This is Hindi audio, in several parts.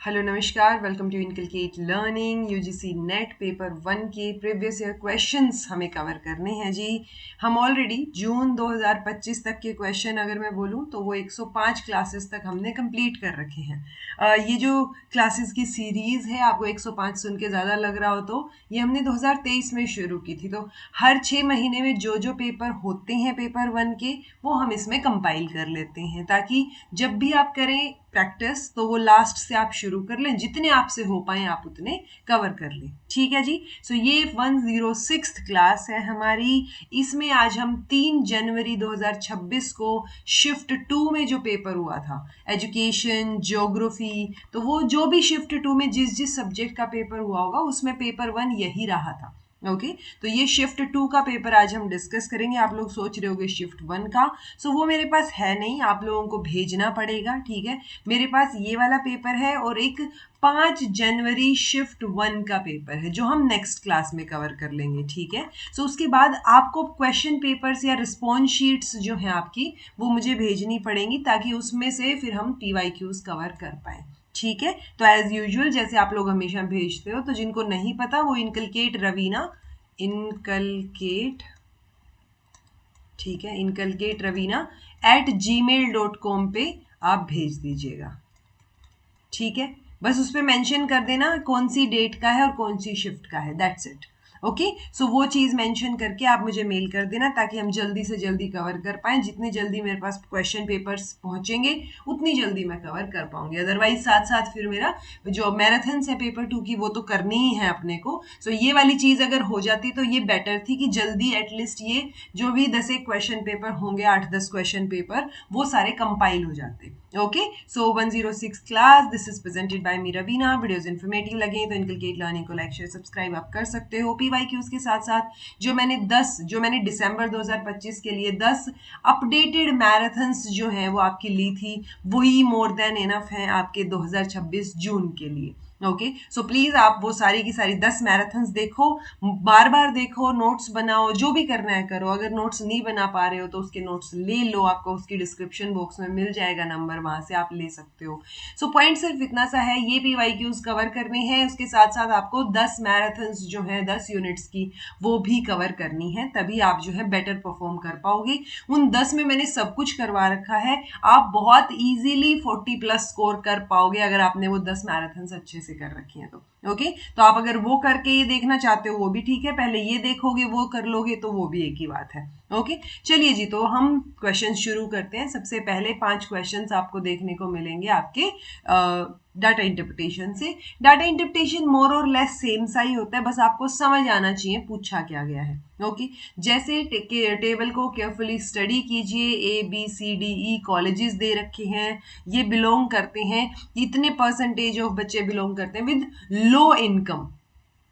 हेलो नमस्कार, welcome to inculcate learning. UGC NET paper 1 के प्रीवियस ईयर क्वेश्चंस हमें कवर करने हैं जी। हम ऑलरेडी जून 2025 तक के क्वेश्चन अगर मैं बोलूं तो वो 105 क्लासेस तक हमने कंप्लीट कर रखे हैं। ये जो क्लासेस की सीरीज़ है, आपको 105 सुन के ज़्यादा लग रहा हो तो ये हमने 2023 में शुरू की थी। तो हर 6 महीने में जो जो पेपर होते हैं पेपर 1 के, वो हम इसमें कंपाइल कर लेते हैं, ताकि जब भी आप करें प्रैक्टिस तो वो लास्ट से आप शुरू कर लें, जितने आपसे हो पाए आप उतने कवर कर लें। ठीक है जी। सो ये 106 क्लास है हमारी। इसमें आज हम 3 जनवरी 2026 को शिफ्ट 2 में जो पेपर हुआ था, एजुकेशन ज्योग्राफी, तो वो जो भी शिफ्ट 2 में जिस जिस सब्जेक्ट का पेपर हुआ होगा उसमें पेपर 1 यही रहा था। ओके तो ये शिफ्ट 2 का पेपर आज हम डिस्कस करेंगे। आप लोग सोच रहे होगे शिफ्ट 1 का, सो वो मेरे पास है नहीं, आप लोगों को भेजना पड़ेगा। ठीक है, मेरे पास ये वाला पेपर है और एक 5 जनवरी शिफ्ट 1 का पेपर है जो हम नेक्स्ट क्लास में कवर कर लेंगे। ठीक है, सो उसके बाद आपको क्वेश्चन पेपर्स या रिस्पॉन्स शीट्स जो है आपकी, वो मुझे भेजनी पड़ेंगी, ताकि उसमें से फिर हम PYQs कवर कर पाए। ठीक है, तो एज यूजुअल जैसे आप लोग हमेशा भेजते हो, तो जिनको नहीं पता वो इनकलकेट रवीना, इनकलकेट, ठीक है, इनकलकेट रवीना @gmail.com पे आप भेज दीजिएगा। ठीक है, बस उस पर मेंशन कर देना कौन सी डेट का है और कौन सी शिफ्ट का है, दैट्स इट। ओके, सो वो चीज़ मेंशन करके आप मुझे मेल कर देना, ताकि हम जल्दी से जल्दी कवर कर पाएँ। जितनी जल्दी मेरे पास क्वेश्चन पेपर्स पहुंचेंगे उतनी जल्दी मैं कवर कर पाऊंगी। अदरवाइज साथ साथ फिर मेरा जो मैराथन्स है पेपर 2 की, वो तो करनी ही है अपने को। सो ये वाली चीज़ अगर हो जाती तो ये बेटर थी कि जल्दी एटलीस्ट ये जो भी 10 एक क्वेश्चन पेपर होंगे, 8-10 क्वेश्चन पेपर, वो सारे कंपाइल हो जाते। Okay, so 106 class, this is presented by me Raveena. Videos informative लगे तो इनकलकेट लर्निंग को लाइक शेयर सब्सक्राइब आप कर सकते हो। PYQs के साथ साथ जो मैंने दिसंबर 2025 के लिए 10 अपडेटेड मैराथन्स जो हैं वो आपकी ली थी, वही मोर देन इनफ है आपके 2026 जून के लिए। ओके, सो प्लीज आप वो सारी की सारी 10 मैराथन्स देखो, बार बार देखो, नोट्स बनाओ, जो भी करना है करो। अगर नोट्स नहीं बना पा रहे हो तो उसके नोट्स ले लो, आपको उसकी डिस्क्रिप्शन बॉक्स में मिल जाएगा नंबर, वहां से आप ले सकते हो। सो पॉइंट सिर्फ इतना सा है, ये PYQs कवर करने हैं, उसके साथ साथ आपको 10 मैराथन्स जो है 10 यूनिट्स की, वो भी कवर करनी है, तभी आप जो है बेटर परफॉर्म कर पाओगे। उन 10 में मैंने सब कुछ करवा रखा है, आप बहुत इजीली 40 प्लस स्कोर कर पाओगे अगर आपने वो 10 मैराथन्स अच्छे से कर रखी हैं तो। ओके, तो आप अगर वो करके ये देखना चाहते हो वो भी ठीक है, पहले ये देखोगे वो कर लोगे तो वो भी एक ही बात है। ओके, चलिए जी, तो हम क्वेश्चन शुरू करते हैं। सबसे पहले 5 क्वेश्चंस आपको देखने को मिलेंगे आपके डाटा इंटरप्रिटेशन से। डाटा इंटरप्रिटेशन मोर और लेस सेम सा ही होता है, बस आपको समझ आना चाहिए पूछा क्या गया है। ओके, जैसे टेबल को केयरफुली स्टडी कीजिए। ABCDE कॉलेजेस दे रखे हैं, ये बिलोंग करते हैं, इतने परसेंटेज ऑफ बच्चे बिलोंग करते हैं विद लो इनकम।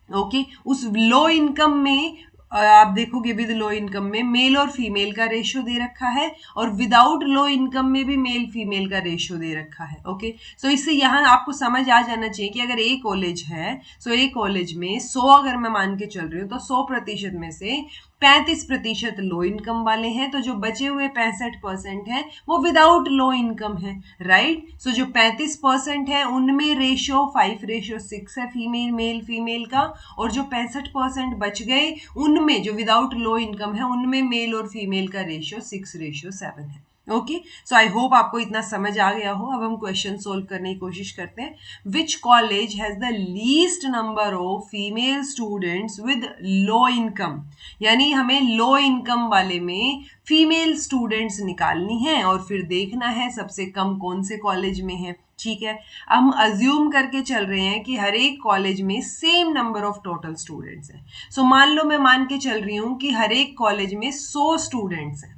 ओके, उस लो इनकम में आप देखोगे विद लो इनकम में मेल और फीमेल का रेशियो दे रखा है, और विदाउट लो इनकम में भी मेल फीमेल का रेशियो दे रखा है। ओके, सो इससे यहाँ आपको समझ आ जाना चाहिए कि अगर ए कॉलेज है, सो ए कॉलेज में 100 अगर मैं मान के चल रही हूँ तो 100% में से 35% लो इनकम वाले हैं, तो जो बचे हुए 65% हैं वो विदाउट लो इनकम है। राइट, सो जो 35% है उनमें रेशियो 5:6 है फीमेल मेल फीमेल का, और जो 65% बच गए उनमें जो विदाउट लो इनकम है उनमें मेल और फीमेल का रेशियो 6:7 है। ओके, सो आई होप आपको इतना समझ आ गया हो। अब हम क्वेश्चन सोल्व करने की कोशिश करते हैं। Which college has the least number of female students with low income, यानी हमें लो इनकम वाले में फीमेल स्टूडेंट्स निकालनी है और फिर देखना है सबसे कम कौन से कॉलेज में है। ठीक है, हम अज्यूम करके चल रहे हैं कि हर एक कॉलेज में same number of total students हैं। सो मान लो मैं मान के चल रही हूं कि हर एक कॉलेज में 100 स्टूडेंट्स हैं।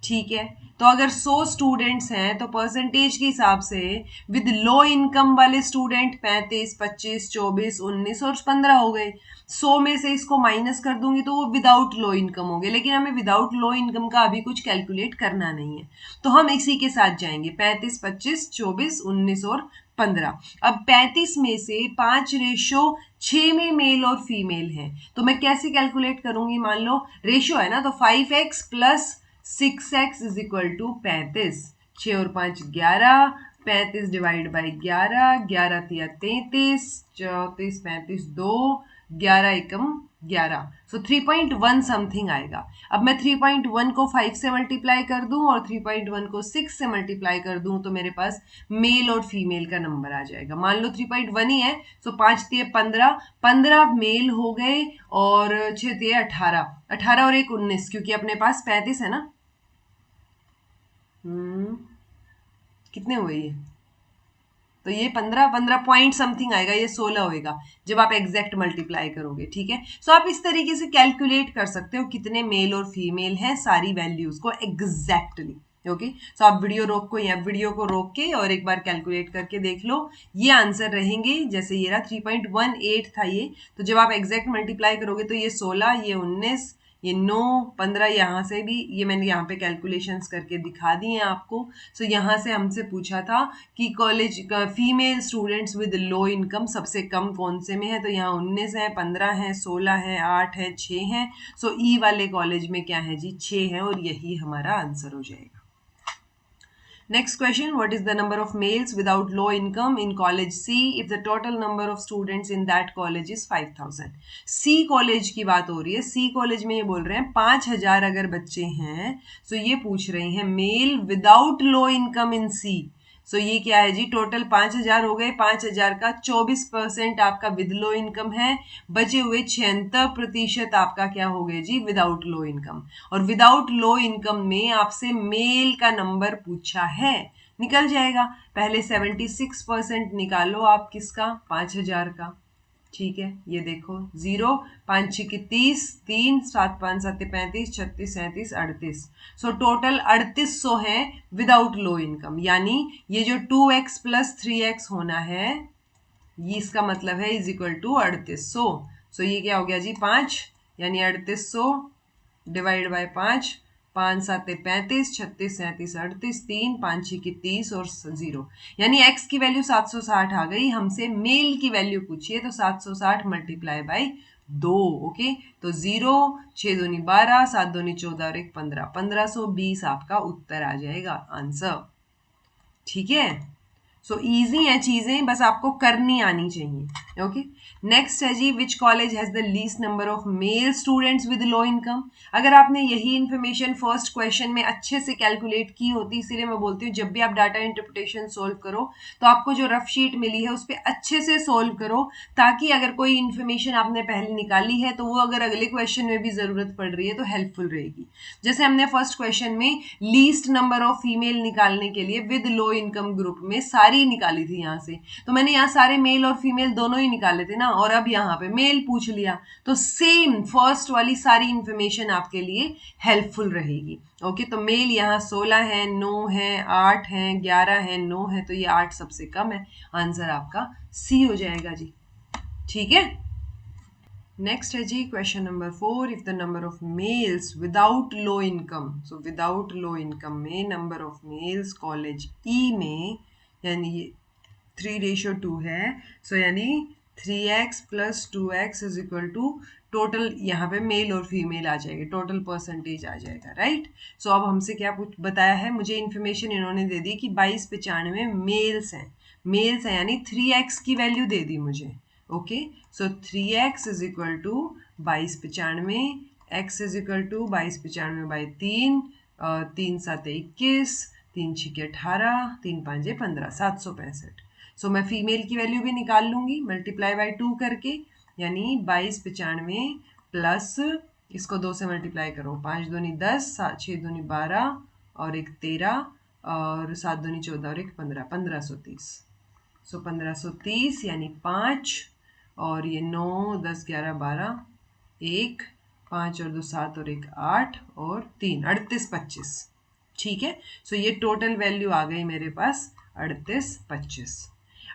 ठीक है, तो अगर 100 स्टूडेंट्स हैं तो परसेंटेज के हिसाब से विद लो इनकम वाले स्टूडेंट 35, 25, 24, 19 और 15 हो गए। 100 में से इसको माइनस कर दूंगी तो वो विदाउट लो इनकम हो गए, लेकिन हमें विदाउट लो इनकम का अभी कुछ कैलकुलेट करना नहीं है, तो हम इसी के साथ जाएंगे। 35, 25, 24, 19 और 15। अब 35 में से 5:6 में मेल और फीमेल है, तो मैं कैसे कैलकुलेट करूंगी? मान लो रेशियो है ना, तो 5x plus 6x is equal to 35, 6 और 5 11, 35 डिवाइड बाई 11, 11 तिया 33, 34 35 2, 11 एकम 11, सो 3.1 समथिंग आएगा। अब मैं 3.1 को 5 से मल्टीप्लाई कर दूं और 3.1 को 6 से मल्टीप्लाई कर दूं तो मेरे पास मेल और फीमेल का नंबर आ जाएगा। मान लो 3.1 ही है, सो 5 तिये 15, 15 मेल हो गए और 6 तिये 18, 18 और 1 19, क्योंकि अपने पास 35 है ना। कितने हुए ये? तो ये 15 पॉइंट समथिंग आएगा, ये 16 होएगा जब आप एग्जैक्ट मल्टीप्लाई करोगे। ठीक है, सो आप इस तरीके से कैलकुलेट कर सकते हो कितने मेल और फीमेल हैं सारी वैल्यूज को एग्जैक्टली। ओके, सो आप वीडियो को रोक के और एक बार कैलकुलेट करके देख लो। ये आंसर रहेंगे, जैसे ये रहा 3.18 था ये, तो जब आप एग्जैक्ट मल्टीप्लाई करोगे तो ये 16, ये 19, ये 9, 15, यहाँ से भी ये मैंने यहाँ पे कैलकुलेशंस करके दिखा दी हैं आपको। सो यहाँ से हमसे पूछा था कि कॉलेज का female students with low income सबसे कम कौन से में है, तो यहाँ 19 है, 15 है, 16 है, 8 है, 6 है। सो ई वाले कॉलेज में क्या है जी? 6 है, और यही हमारा आंसर हो जाएगा। Next question, what is the number of males without low income in college C if the total number of students in that college is 5000? C college की बात हो रही है। C कॉलेज में ये बोल रहे हैं 5000 अगर बच्चे हैं, तो ये पूछ रहे हैं male without low income in C। सो ये क्या है जी? टोटल 5000 हो गए, 5000 का 24% आपका विद लो इनकम है, बचे हुए 76% आपका क्या हो गए जी? Without low income. और विदाउट लो इनकम में आपसे मेल का नंबर पूछा है, निकल जाएगा। पहले 76% निकालो आप किसका? 5000 का। ठीक है, ये देखो 0, 5 6 की 30, 3 7 5 7 35, 36 37 38, सो टोटल 3800 है विदाउट लो इनकम। यानी ये जो 2x प्लस 3x होना है, ये इसका मतलब है इज इक्वल टू 3800। सो ये क्या हो गया जी? 5, यानी 3800 डिवाइड बाय 5, 5 7 35, 36 37 38, 3 5 6 की 30 और 0, यानी x की वैल्यू 760 आ गई। हमसे मेल की वैल्यू पूछिए, तो 760 मल्टीप्लाई बाई 2। ओके, तो 0, 6 दूनी 12, 7 दूनी 14 और 1 15, 1520 आपका उत्तर आ जाएगा आंसर। ठीक है, सो इजी है चीजें, बस आपको करनी आनी चाहिए। ओके, नेक्स्ट है जी, which college has the least number of male students with low income. अगर आपने यही इन्फॉर्मेशन फर्स्ट क्वेश्चन में अच्छे से कैलकुलेट की होती, इसीलिए मैं बोलती हूँ जब भी आप डाटा इंटरप्रिटेशन सोल्व करो तो आपको जो रफ शीट मिली है उस पर अच्छे से सोल्व करो, ताकि अगर कोई इन्फॉर्मेशन आपने पहले निकाली है तो वो अगर अगले क्वेश्चन में भी जरूरत पड़ रही है तो हेल्पफुल रहेगी। जैसे हमने फर्स्ट क्वेश्चन में लीस्ट नंबर ऑफ फीमेल निकालने के लिए विद लो इनकम ग्रुप में सारी निकाली थी यहाँ से, तो मैंने यहाँ सारे मेल और फीमेल दोनों ही निकाले थे ना, और अब यहाँ पे मेल पूछ लिया तो सेम फर्स्ट वाली सारी इंफॉर्मेशन आपके लिए हेल्पफुल रहेगी। ओके, तो मेल यहाँ 16 है, 9 है, 8 है, 11 है, 9 है, तो ये 8 सबसे कम है। आंसर आपका सी हो जाएगा जी। ठीक है, नेक्स्ट है जी question number 4, if the number of males without low income, so without low income में number of males college E में, यानी ये 3:2 है, सो यानी 3x plus 2x is equal to total, यहाँ पे मेल और फीमेल आ जाएगा, टोटल परसेंटेज आ जाएगा, राइट। सो अब हमसे क्या बताया है, मुझे इन्फॉर्मेशन इन्होंने दे दी कि 2295 मेल्स हैं, यानी 3x की वैल्यू दे दी मुझे। Okay, so 3x is equal to 2295, x is equal to 2295 by 3, 3 7 21, 3 6 18, 3 5 15, 765। सो मैं फीमेल की वैल्यू भी निकाल लूंगी मल्टीप्लाई बाई 2 करके, यानी 2295 प्लस, इसको 2 से मल्टीप्लाई करो, 5 दूनी 10, 6 दूनी 12 और 1 13 और 7 दूनी 14 और 1 15, 1530। सो 1530 यानी 5 और ये 9 10 11 12, 1 5 और 2 7 और 1 8 और 3 38 25। ठीक है, सो ये टोटल वैल्यू आ गई मेरे पास 38 25।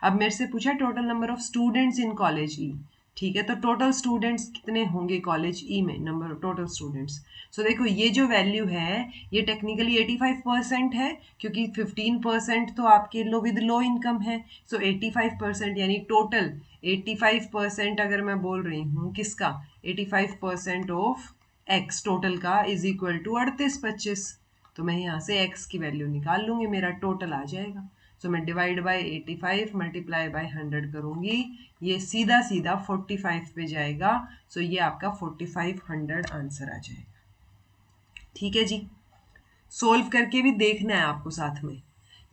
अब मेरे से पूछा total number of students in college E. ठीक है, तो टोटल स्टूडेंट्स कितने होंगे कॉलेज ई में, नंबर ऑफ टोटल स्टूडेंट्स। सो देखो ये जो वैल्यू है ये टेक्निकली 85% है, क्योंकि 15% तो आपके विद लो इनकम है। सो 85% यानी टोटल 85% अगर मैं बोल रही हूँ किसका, 85% ऑफ एक्स टोटल का इज इक्वल टू 38 25। तो मैं यहाँ से x की वैल्यू निकाल लूंगी, मेरा टोटल आ जाएगा। सो मैं डिवाइड बाय 85 मल्टीप्लाई बाय 100 करूंगी, ये सीधा सीधा 45 पे जाएगा। सो ये आपका 4500 आंसर आ जाएगा। ठीक है जी, सोल्व करके भी देखना है आपको साथ में।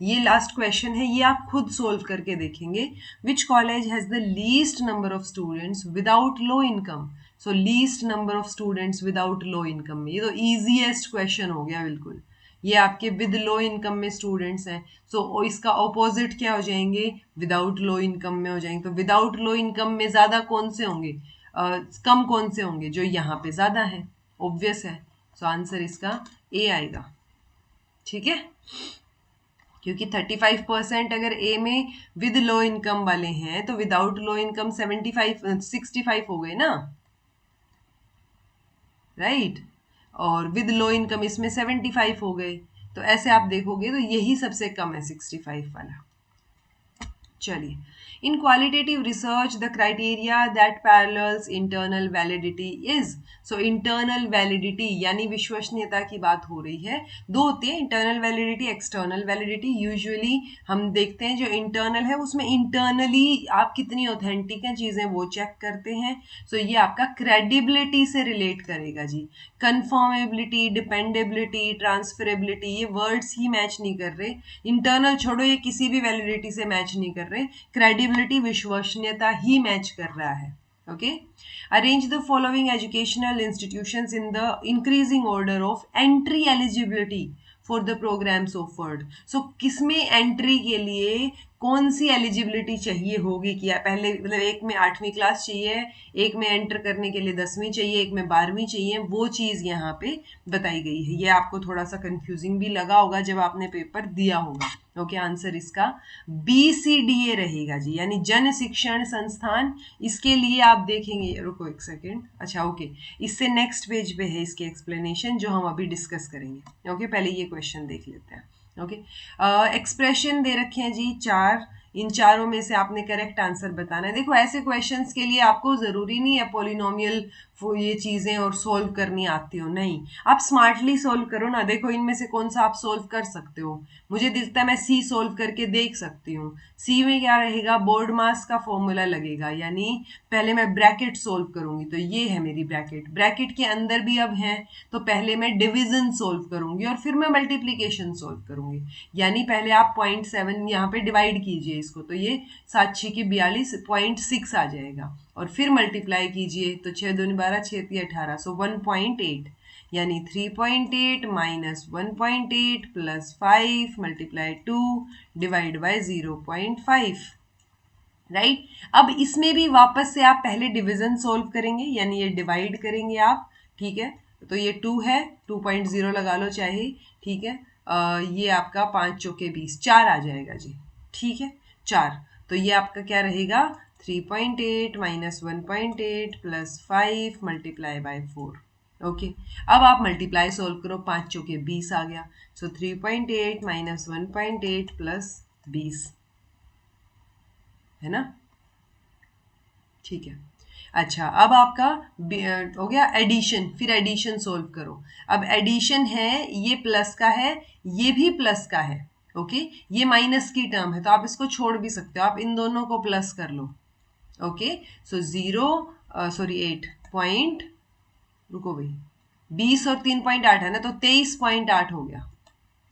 ये लास्ट क्वेश्चन है, ये आप खुद सोल्व करके देखेंगे। Which college has the least number of students without low income. So least number of students without low income में, ये तो ईजीएस्ट क्वेश्चन हो गया बिल्कुल। ये आपके विद लो इनकम में स्टूडेंट्स हैं, सो इसका ऑपोजिट क्या हो जाएंगे, विदाउट लो इनकम में हो जाएंगे। तो विदाउट लो इनकम में ज्यादा कौन से होंगे, कम कौन से होंगे, जो यहाँ पे ज्यादा है, ऑब्वियस है। सो आंसर इसका ए आएगा। ठीक है, क्योंकि 35% अगर ए में विद लो इनकम वाले हैं तो विदाउट लो इनकम 65 हो गए ना, राइट। और विद लो इनकम इसमें 75 हो गए। तो ऐसे आप देखोगे तो यही सबसे कम है 65 वाला। चलिए, इन qualitative research the criteria that parallels internal validity is. So internal validity यानी विश्वसनीयता की बात हो रही है। दो होती है, internal validity, external validity. Usually हम देखते हैं जो इंटरनल है उसमें इंटरनली आप कितनी ऑथेंटिक हैं चीजें वो चेक करते हैं। सो ये आपका क्रेडिबिलिटी से रिलेट करेगा जी। कंफर्मेबिलिटी, डिपेंडेबिलिटी, ट्रांसफरेबिलिटी, ये वर्ड्स ही मैच नहीं कर रहे। इंटरनल छोड़ो, ये किसी भी वैलिडिटी से मैच नहीं कर रहे। क्रेडिबिलिटी, विश्वसनीयता ही मैच कर रहा है। Okay, arrange the following educational institutions in the increasing order of entry eligibility for the programmes offered. So किसमें एंट्री के लिए कौन सी एलिजिबिलिटी चाहिए होगी, कि पहले मतलब एक में 8वीं क्लास चाहिए, एक में एंटर करने के लिए 10वीं चाहिए, एक में 12वीं चाहिए, वो चीज यहाँ पे बताई गई है। ये आपको थोड़ा सा कंफ्यूजिंग भी लगा होगा जब आपने पेपर दिया होगा। ओके, आंसर इसका BCDA रहेगा जी, यानी जन शिक्षण संस्थान। इसके लिए आप देखेंगे, रुको एक सेकेंड, अच्छा ओके, इससे नेक्स्ट पेज पे है इसके एक्सप्लेनेशन जो हम अभी डिस्कस करेंगे। ओके, पहले ये क्वेश्चन देख लेते हैं। ओके, एक्सप्रेशन दे रखे हैं जी 4, इन चारों में से आपने करेक्ट आंसर बताना है। देखो, ऐसे क्वेश्चंस के लिए आपको जरूरी नहीं है पॉलिनोमियल ये चीजें और सोल्व करनी आती हो, नहीं, आप स्मार्टली सोल्व करो ना। देखो, इनमें से कौन सा आप सोल्व कर सकते हो, मुझे दिखता है मैं सी सोल्व करके देख सकती हूँ। सी में क्या रहेगा, बोर्ड मास का फॉर्मूला लगेगा, यानी पहले मैं ब्रैकेट सोल्व करूंगी, तो ये है मेरी ब्रैकेट, ब्रैकेट के अंदर भी अब है, तो पहले मैं डिवीजन सोल्व करूंगी और फिर मैं मल्टीप्लीकेशन सोल्व करूंगी। यानी पहले आप 0.7 यहाँ पे डिवाइड कीजिए इसको, तो ये 7 6 की 42 0.6 आ जाएगा, और फिर मल्टीप्लाई कीजिए तो 6 दूनी 12 6 3 18, सो 1.8, यानी 3.8 minus 1.8 plus 5 multiply 2 divide by 0.5, right. अब इसमें भी वापस से आप पहले डिवीजन सोल्व करेंगे, यानी ये डिवाइड करेंगे आप, ठीक है। तो ये 2 है, 2.0 लगा लो चाहे, ठीक है। ये आपका 5 चौके 20, 4 आ जाएगा जी, ठीक है, 4। तो ये आपका क्या रहेगा, 3.8 minus 1.8 plus 5 multiply by 4। Okay, अब आप मल्टीप्लाई सोल्व करो, 5 चौके 20 आ गया, सो 3.8 माइनस 1.8 प्लस 20, है ना, ठीक है। अच्छा, अब आपका हो गया एडिशन, फिर एडिशन सोल्व करो। अब एडिशन है, ये प्लस का है, ये भी प्लस का है, ओके, ये माइनस की टर्म है तो आप इसको छोड़ भी सकते हो, आप इन दोनों को प्लस कर लो। ओके, सो 8 पॉइंट, रुको भाई, 20 और 3.8 है ना, तो 23.8 हो गया।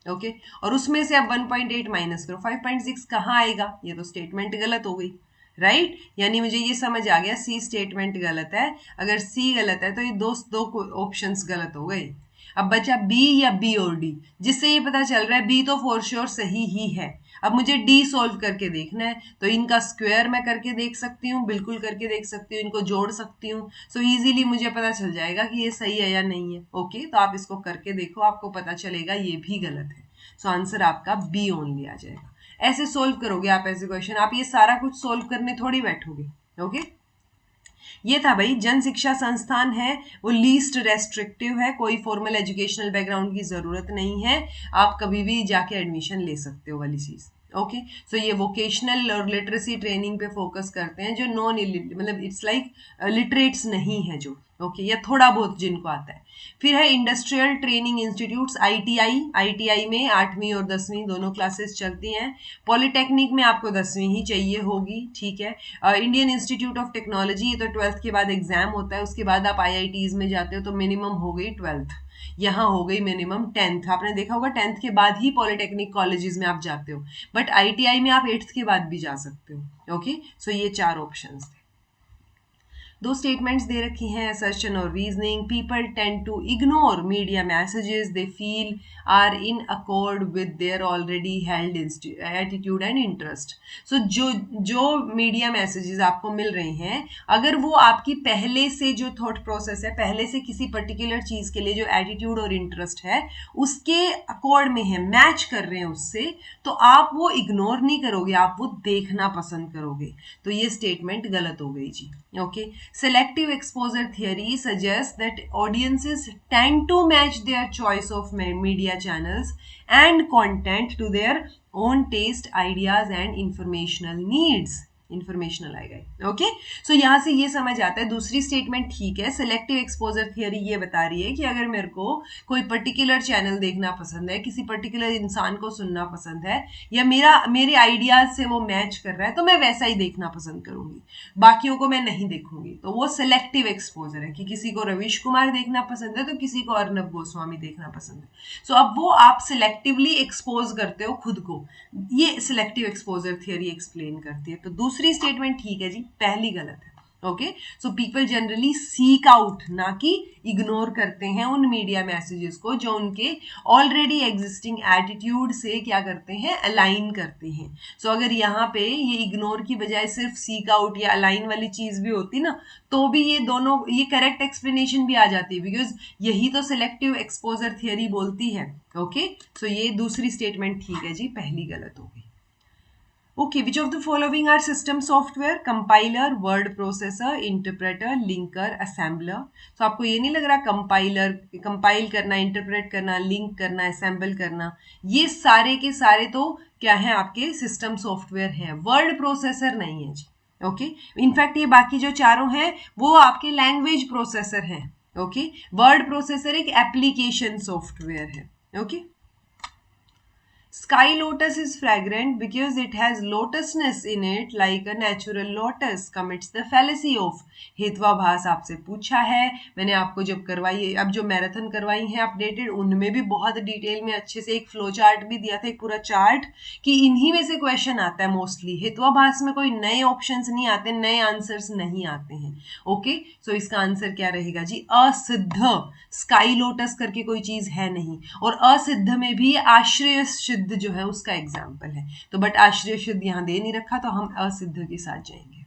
ओके, और उसमें से अब 1.8 माइनस करो, 5.6 कहाँ आएगा, ये तो स्टेटमेंट गलत हो गई, राइट। यानी मुझे ये समझ आ गया सी स्टेटमेंट गलत है। अगर सी गलत है तो ये दो ऑप्शंस गलत हो गए। अब बचा बी या बी और डी, जिससे ये पता चल रहा है बी तो फॉर श्योर सही ही है। अब मुझे डी सोल्व करके देखना है, तो इनका स्क्वायर मैं करके देख सकती हूँ, बिल्कुल करके देख सकती हूँ, इनको जोड़ सकती हूँ, सो इजीली मुझे पता चल जाएगा कि ये सही है या नहीं है। ओके, तो आप इसको करके देखो, आपको पता चलेगा ये भी गलत है। सो आंसर आपका बी ओनली आ जाएगा। ऐसे सोल्व करोगे आप ऐसे क्वेश्चन, आप ये सारा कुछ सोल्व करने थोड़ी बैठोगे। ओके, ये था भाई, जन शिक्षा संस्थान है वो लीस्ट रेस्ट्रिक्टिव है, कोई फॉर्मल एजुकेशनल बैकग्राउंड की जरूरत नहीं है, आप कभी भी जाके एडमिशन ले सकते हो वाली चीज। ओके, सो ये वोकेशनल और लिटरेसी ट्रेनिंग पे फोकस करते हैं, जो नॉन मतलब इट्स लाइक लिटरेट्स नहीं है जो, ओके, या थोड़ा बहुत जिनको आता है। फिर है industrial training institutes, ITI, ITI में 8वीं और 10वीं दोनों क्लासेस चलती हैं। पॉलिटेक्निक में आपको 10वीं ही चाहिए होगी, ठीक है। इंडियन इंस्टीट्यूट ऑफ टेक्नोलॉजी, ये तो 12th के बाद एग्जाम होता है, उसके बाद आप आईआईटीज में जाते हो तो मिनिमम हो गई 12th, यहाँ हो गई मिनिमम 10th। आपने देखा होगा 10th के बाद ही पॉलिटेक्निक कॉलेजेस में आप जाते हो, बट आईटीआई में आप 8th के बाद भी जा सकते हो। ओके, सो ये 4 ऑप्शंस थे। दो स्टेटमेंट्स दे रखी हैं, असर्शन और reasoning. People tend to ignore media messages they feel are in accord with their already held attitude and interest. So जो मीडिया मैसेजेस आपको मिल रहे हैं, अगर वो आपकी पहले से जो थॉट प्रोसेस है, पहले से किसी पर्टिकुलर चीज के लिए जो एटीट्यूड और इंटरेस्ट है उसके अकॉर्ड में है, मैच कर रहे हैं उससे, तो आप वो इग्नोर नहीं करोगे, आप वो देखना पसंद करोगे। तो ये स्टेटमेंट गलत हो गई जी। Okay, selective exposure theory suggests that audiences tend to match their choice of media channels and content to their own taste, ideas and informational needs. Informational आएगा। ओके, सो यहां से ये समझ आता है। दूसरी स्टेटमेंट ठीक है, सिलेक्टिव एक्सपोजर थियरी ये बता रही है कि अगर मेरे को कोई पर्टिकुलर चैनल देखना पसंद है, किसी पर्टिकुलर इंसान को सुनना पसंद है, या मेरे आइडियाज से वो मैच कर रहा है, तो मैं वैसा ही देखना पसंद करूंगी, बाकियों को मैं नहीं देखूंगी। तो वो सिलेक्टिव एक्सपोजर है कि किसी को रवीश कुमार देखना पसंद है तो किसी को अर्नब गोस्वामी देखना पसंद है। सो अब वो आप सिलेक्टिवली एक्सपोज करते हो खुद को, ये सिलेक्टिव एक्सपोजर थियरी एक्सप्लेन करती है। तो दूसरी स्टेटमेंट ठीक है जी, पहली गलत है। Okay, so people generally seek out, ना कि इग्नोर करते हैं उन मीडिया मैसेजेस को जो उनके ऑलरेडी एग्जिस्टिंग एटीट्यूड से क्या करते हैं, अलाइन करते हैं। सो अगर यहाँ पे ये इग्नोर की बजाय सिर्फ सीक आउट या अलाइन वाली चीज भी होती ना, तो भी ये दोनों, ये करेक्ट एक्सप्लेनेशन भी आ जाती है, बिकॉज यही तो सिलेक्टिव एक्सपोजर थियरी बोलती है। ओके, सो ये दूसरी स्टेटमेंट ठीक है जी, पहली गलत हो गई। Okay, which of the following are system software? Compiler, word processor, interpreter, linker, assembler. So आपको ये नहीं लग रहा कंपाइलर, कंपाइल करना, इंटरप्रेट करना, लिंक करना, असेंबल करना, ये सारे के सारे तो क्या है, आपके सिस्टम सॉफ्टवेयर हैं। वर्ड प्रोसेसर नहीं है जी। ओके, इनफैक्ट ये बाकी जो चारों हैं वो आपके लैंग्वेज प्रोसेसर हैं। ओके, वर्ड प्रोसेसर एक एप्लीकेशन सॉफ्टवेयर है। Okay, Sky lotus is fragrant because it has lotusness in it like a natural lotus commits the fallacy of। हेत्वाभास आपसे पूछा है, मैंने आपको जब करवाई, अब जो मैराथन करवाई है अपडेटेड, उनमें भी बहुत डिटेल में अच्छे से एक फ्लो चार्ट भी दिया था, एक पूरा चार्ट, कि इन्हीं में से क्वेश्चन आता है मोस्टली। हेत्वाभास में कोई नए ऑप्शंस नहीं आते, नए आंसर्स नहीं आते हैं। ओके, सो इसका आंसर क्या रहेगा जी, असिद्ध। स्काई लोटस करके कोई चीज है नहीं, और असिद्ध में भी आश्रय सिद्ध जो है उसका एग्जाम्पल है, तो बट आश्रय सिद्ध यहाँ दे नहीं रखा, तो हम असिद्ध के साथ जाएंगे।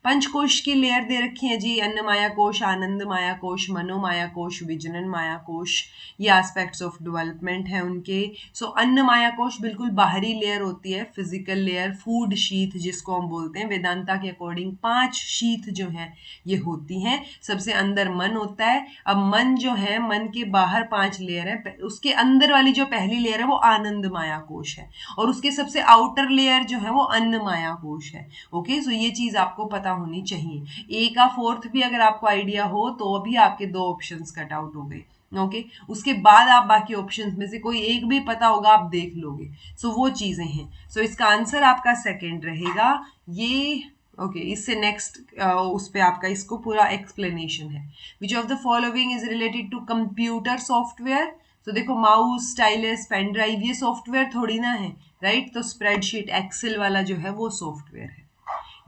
पंचकोश की लेयर दे रखी है जी, अन्न माया कोश, आनंद माया कोश, मनोमाया कोश, विजनन माया कोश, ये एस्पेक्ट्स ऑफ डेवलपमेंट है उनके। सो अन्न माया कोश बिल्कुल बाहरी लेयर होती है, फिजिकल लेयर, फूड शीथ जिसको हम बोलते हैं। वेदांता के अकॉर्डिंग 5 शीथ जो है ये होती हैं। सबसे अंदर मन होता है। अब मन जो है, मन के बाहर 5 लेयर है, उसके अंदर वाली जो पहली लेयर है वो आनंद माया कोश है, और उसके सबसे आउटर लेयर जो है वो अन्न माया कोश है। ओके, सो ये चीज आपको पता होनी चाहिए। ए का फोर्थ भी अगर आपको आइडिया हो तो अभी आपके 2 ऑप्शंस कट आउट हो गए। ओके, उसके बाद आप बाकी ऑप्शंस में से कोई एक भी पता होगा आप देख लोगे। सो वो चीजें हैं। सो इसका आंसर आपका सेकंड रहेगा ये। ओके, इससे नेक्स्ट उस पे आपका इसको पूरा एक्सप्लेनेशन है। Which of the following is related to computer software? तो देखो, माउस, स्टाइलस, पेन ड्राइव, ये सॉफ्टवेयर थोड़ी ना है, राइट? तो स्प्रेडशीट, एक्सेल वाला जो है वो सॉफ्टवेयर है।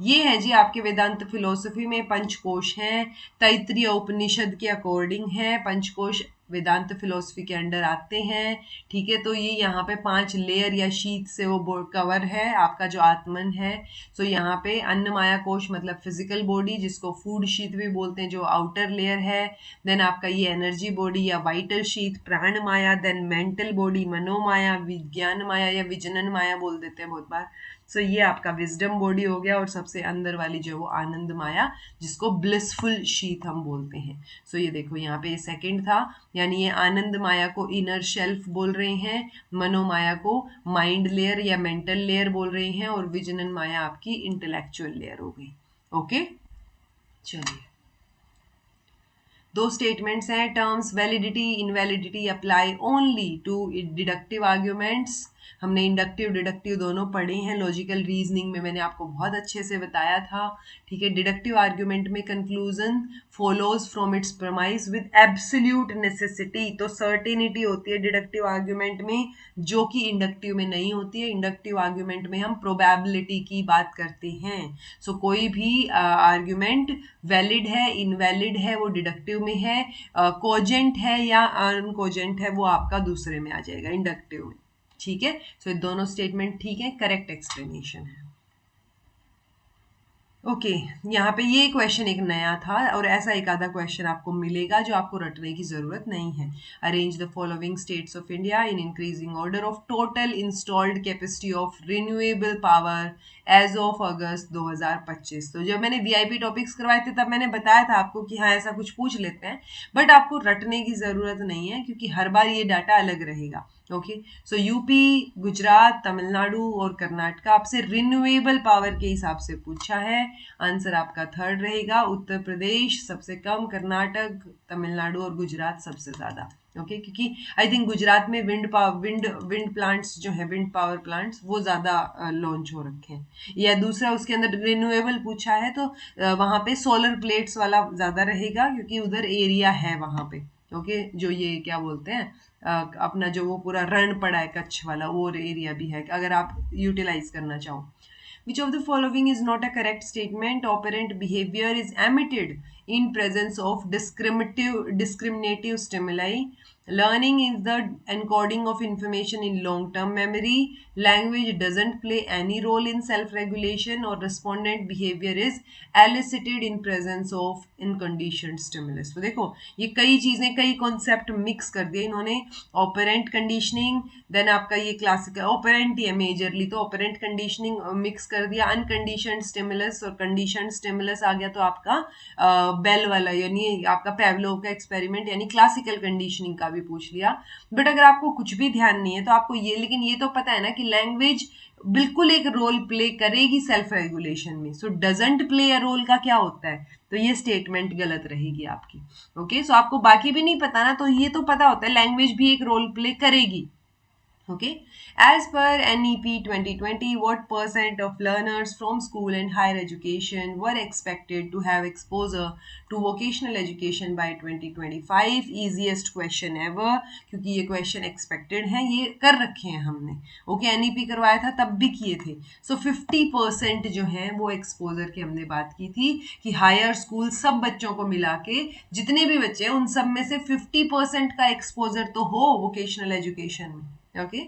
ये है जी आपके वेदांत फिलोसफी में पंचकोश हैं, तैत्रीय उपनिषद के अकॉर्डिंग है पंचकोश, वेदांत फिलोसफी के अंडर आते हैं। ठीक है, तो ये यहाँ पे 5 लेयर या शीट से वो कवर है आपका जो आत्मन है। सो यहाँ पे अन्न माया कोश मतलब फिजिकल बॉडी, जिसको फूड शीट भी बोलते हैं, जो आउटर लेयर है। देन आपका ये एनर्जी बॉडी या वाइटल शीट प्राण माया, देन मेंटल बॉडी मनोमाया, विज्ञान माया या विजनन माया बोल देते हैं बहुत बार। सो ये आपका विजडम बॉडी हो गया, और सबसे अंदर वाली जो वो आनंद माया, जिसको ब्लिसफुल शीत हम बोलते हैं। सो ये देखो यहाँ पे सेकंड था, यानी ये आनंद माया को इनर शेल्फ बोल रहे हैं, मनोमाया को माइंड लेयर या मेंटल लेयर बोल रहे हैं, और विजनन माया आपकी इंटेलेक्चुअल लेयर हो गई। ओके, चलिए दो स्टेटमेंट्स हैं, terms validity invalidity apply only to deductive arguments. हमने इंडक्टिव डिडक्टिव दोनों पढ़े हैं, लॉजिकल रीजनिंग में मैंने आपको बहुत अच्छे से बताया था। ठीक है, डिडक्टिव आर्ग्यूमेंट में conclusion follows from its premise with absolute necessity, तो सर्टेनिटी होती है डिडक्टिव आर्ग्यूमेंट में, जो कि इंडक्टिव में नहीं होती है। इंडक्टिव आर्ग्यूमेंट में हम प्रोबेबिलिटी की बात करते हैं। सो कोई भी आर्ग्यूमेंट वैलिड है इनवैलिड है वो डिडक्टिव में है, कोजेंट है या अनकोजेंट है वो आपका दूसरे में आ जाएगा, इंडक्टिव में। ठीक है, सो ये दोनों स्टेटमेंट ठीक है, करेक्ट एक्सप्लेनेशन है। ओके, यहाँ पे ये क्वेश्चन एक नया था और ऐसा एक आधा क्वेश्चन आपको मिलेगा जो आपको रटने की जरूरत नहीं है। Arrange the following states of India in increasing order of total installed capacity of renewable power as of August 2025। तो जब मैंने वीआईपी टॉपिक्स करवाए थे तब मैंने बताया था आपको कि हाँ ऐसा कुछ पूछ लेते हैं, बट आपको रटने की जरूरत नहीं है क्योंकि हर बार ये डाटा अलग रहेगा। ओके, सो यूपी, गुजरात, तमिलनाडु और कर्नाटक आपसे रिन्यूएबल पावर के हिसाब से पूछा है। आंसर आपका थर्ड रहेगा, उत्तर प्रदेश सबसे कम, कर्नाटक, तमिलनाडु और गुजरात सबसे ज्यादा। ओके, क्योंकि आई थिंक गुजरात में विंड प्लांट्स जो है, विंड पावर प्लांट्स वो ज्यादा लॉन्च हो रखे हैं, या दूसरा उसके अंदर रिन्यूएबल पूछा है तो वहां पे सोलर प्लेट्स वाला ज्यादा रहेगा क्योंकि उधर एरिया है वहां पे। ओके, जो ये क्या बोलते हैं अपना जो वो पूरा रण पड़ा है कच्छ वाला, वो एरिया भी है अगर आप यूटिलाइज करना चाहो। Which of the following is not a correct statement? Operant behavior is emitted in presence of discriminative stimuli. Learning is the encoding of information in long-term memory. Language doesn't play any role in self-regulation, or respondent behavior is elicited in presence of unconditioned stimulus. तो देखो ये कई चीजें, कई कॉन्सेप्ट मिक्स कर दिए इन्होंने। ऑपरेंट कंडीशनिंग, देन आपका ये क्लासिकल ऑपरेंट ही है मेजरली, तो ऑपरेंट कंडीशनिंग मिक्स कर दिया, अनकंडीशनड स्टिमुलस और कंडीशनड स्टिमुलस आ गया तो आपका बेल वाला यानी आपका पेवलोव का एक्सपेरिमेंट यानी क्लासिकल कंडीशनिंग का भी पूछ लिया। बट अगर आपको कुछ भी ध्यान नहीं है तो आपको ये, लेकिन ये तो पता है ना कि लैंग्वेज बिल्कुल एक रोल प्ले करेगी सेल्फ रेगुलेशन में। So doesn't play a role का क्या होता है, तो ये स्टेटमेंट गलत रहेगी आपकी। ओके, सो आपको बाकी भी नहीं पता ना, तो ये तो पता होता है लैंग्वेज भी एक रोल प्ले करेगी। Okay, as per NEP 2020, what percent of learners from school and higher education were expected to have exposure to vocational education by 2025? Easiest question ever, क्योंकि ये question expected है, ये कर रखे हैं हमने। ओके, NEP करवाया था तब भी किए थे। So 50% जो है वो exposure की हमने बात की थी कि हायर स्कूल सब बच्चों को मिला के जितने भी बच्चे हैं उन सब में से 50% का exposure तो हो vocational education में। ओके,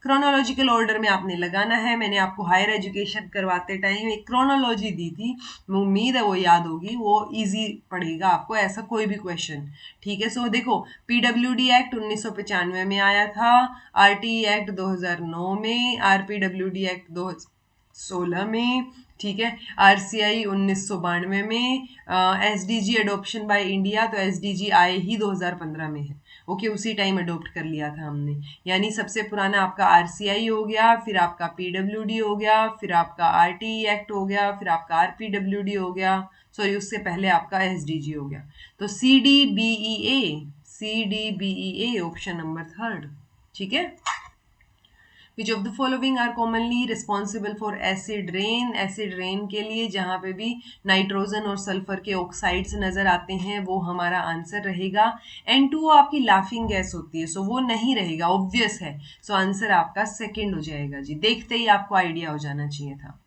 क्रोनोलॉजिकल ऑर्डर में आपने लगाना है। मैंने आपको हायर एजुकेशन करवाते टाइम एक क्रोनोलॉजी दी थी, उम्मीद है वो याद होगी, वो इजी पड़ेगा आपको ऐसा कोई भी क्वेश्चन। ठीक है, सो देखो पीडब्ल्यूडी एक्ट 1995 में आया था, आरटी एक्ट 2009 में, आरपीडब्ल्यूडी एक्ट 2016 में, ठीक है, आरसीआई 1992 में, एसडीजी अडोप्शन बाय इंडिया, तो एसडीजी आए ही 2015 में है। ओके, उसी टाइम अडोप्ट कर लिया था हमने, यानी सबसे पुराना आपका आरसीआई हो गया, फिर आपका पीडब्ल्यूडी हो गया, फिर आपका आरटीई एक्ट हो गया, फिर आपका आरपीडब्ल्यूडी हो गया, सॉरी उससे पहले आपका एसडीजी हो गया। तो C D B E A option number third. ठीक है, Which of the following are commonly responsible for acid rain? Acid rain के लिए जहाँ पे भी नाइट्रोजन और सल्फर के ऑक्साइड्स नजर आते हैं वो हमारा आंसर रहेगा। N2O आपकी लाफिंग गैस होती है, सो वो नहीं रहेगा, ऑब्वियस है। सो आंसर आपका सेकंड हो जाएगा जी, देखते ही आपको आइडिया हो जाना चाहिए था।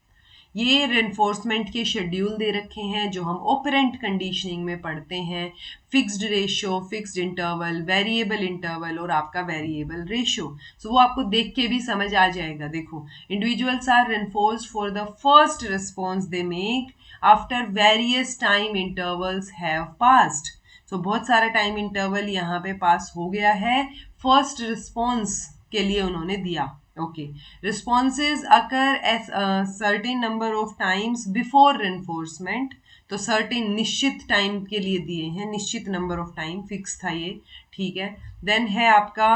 ये रेनफोर्समेंट के शेड्यूल दे रखे हैं जो हम ऑपरेंट कंडीशनिंग में पढ़ते हैं, fixed ratio, fixed interval, variable interval और आपका वेरिएबल रेशियो। सो वो आपको देख के भी समझ आ जाएगा। देखो, individuals are reinforced for the first response they make after various time intervals have passed. So बहुत सारा टाइम इंटरवल यहाँ पे पास हो गया है, फर्स्ट रिस्पॉन्स के लिए उन्होंने दिया। Okay, responses occur as a certain number of times before reinforcement, तो certain निश्चित टाइम के लिए दिए हैं, निश्चित नंबर ऑफ टाइम, फिक्स था ये। ठीक है, देन है आपका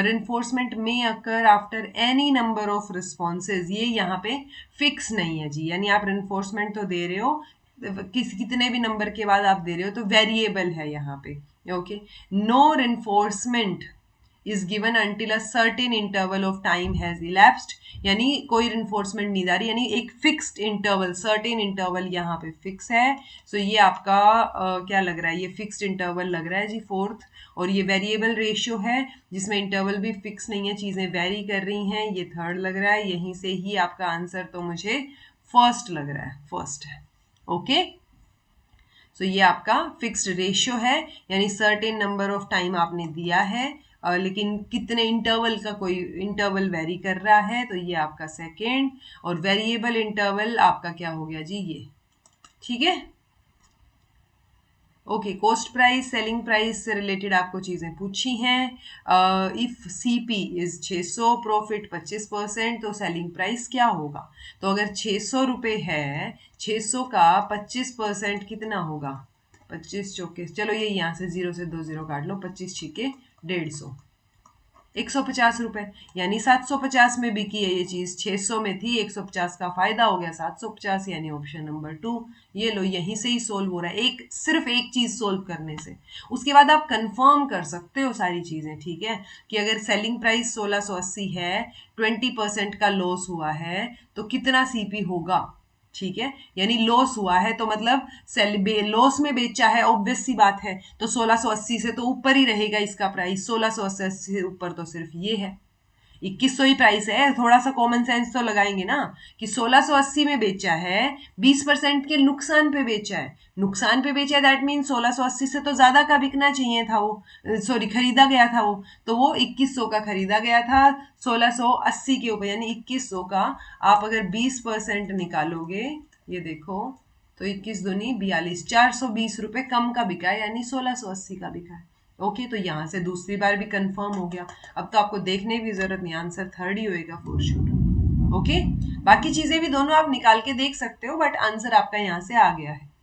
reinforcement may occur after any number of responses, ये यहाँ पे फिक्स नहीं है जी, यानी आप reinforcement तो दे रहे हो, कितने भी नंबर के बाद आप दे रहे हो तो वेरिएबल है यहाँ पे। Okay, no reinforcement is given until a certain interval of time has elapsed, यानी कोई रिन्फोर्समेंट नहीं जा रही, यानी एक फिक्स्ड इंटरवल, सर्टेन इंटरवल यहाँ पे फिक्स है। सो ये आपका क्या लग रहा है, ये फिक्स्ड इंटरवल लग रहा है जी फोर्थ। और ये वेरिएबल रेशियो है जिसमें इंटरवल भी फिक्स नहीं है, चीज़ें वेरी कर रही हैं, ये थर्ड लग रहा है। यहीं से ही आपका आंसर तो मुझे फर्स्ट लग रहा है, फर्स्ट है। ओके, सो ये आपका फिक्स्ड रेशियो है, यानी सर्टेन नंबर ऑफ टाइम आपने दिया है, लेकिन कितने इंटरवल का कोई इंटरवल वेरी कर रहा है, तो ये आपका सेकेंड। और वेरिएबल इंटरवल आपका क्या हो गया जी, ये। ठीक है, okay, cost price selling price से रिलेटेड आपको चीज़ें पूछी हैं। इफ सीपी इज 600, प्रॉफिट 25%, तो सेलिंग प्राइस क्या होगा। तो अगर 600 रुपये है, 600 का 25% कितना होगा, 25 चौके, चलो ये यहाँ से 0 से 2 0 काट लो, 25 छिके 150, 150 रुपए, यानी 750 में बिकी है ये चीज, 600 में थी, 150 का फायदा हो गया 750, यानी ऑप्शन नंबर 2। ये लो, यहीं से ही सोल्व हो रहा है, एक सिर्फ एक चीज सोल्व करने से। उसके बाद आप कंफर्म कर सकते हो सारी चीजें, ठीक है, कि अगर सेलिंग प्राइस 1680 है, 20% का लॉस हुआ है, तो कितना सीपी होगा। ठीक है, यानी लॉस हुआ है तो मतलब लॉस में बेचा है, ऑब्वियस सी बात है, तो 1680 से तो ऊपर ही रहेगा इसका प्राइस, 1680 से ऊपर तो सिर्फ ये है, 2100 ही प्राइस है। थोड़ा सा कॉमन सेंस तो लगाएंगे ना, कि 1680 में बेचा है, 20% के नुकसान पे बेचा है, नुकसान पे बेचा है, दैट मीन 1680 से तो ज्यादा का बिकना चाहिए था वो, सॉरी खरीदा गया था वो, तो वो 2100 का खरीदा गया था 1680 के ऊपर, यानी 2100 का आप अगर 20% निकालोगे, ये देखो, तो 21 दूनी 42, 420 रुपए कम का बिका है, यानी 1680 का बिका है। ओके, तो यहाँ से दूसरी बार भी कंफर्म हो गया, अब तो आपको देखने की जरूरत नहीं, आंसर थर्ड ही होएगा फॉर श्योर। ओके, बाकी चीजें भी दोनों आप निकाल के देख सकते हो, बट आंसर आपका यहाँ से आ गया है।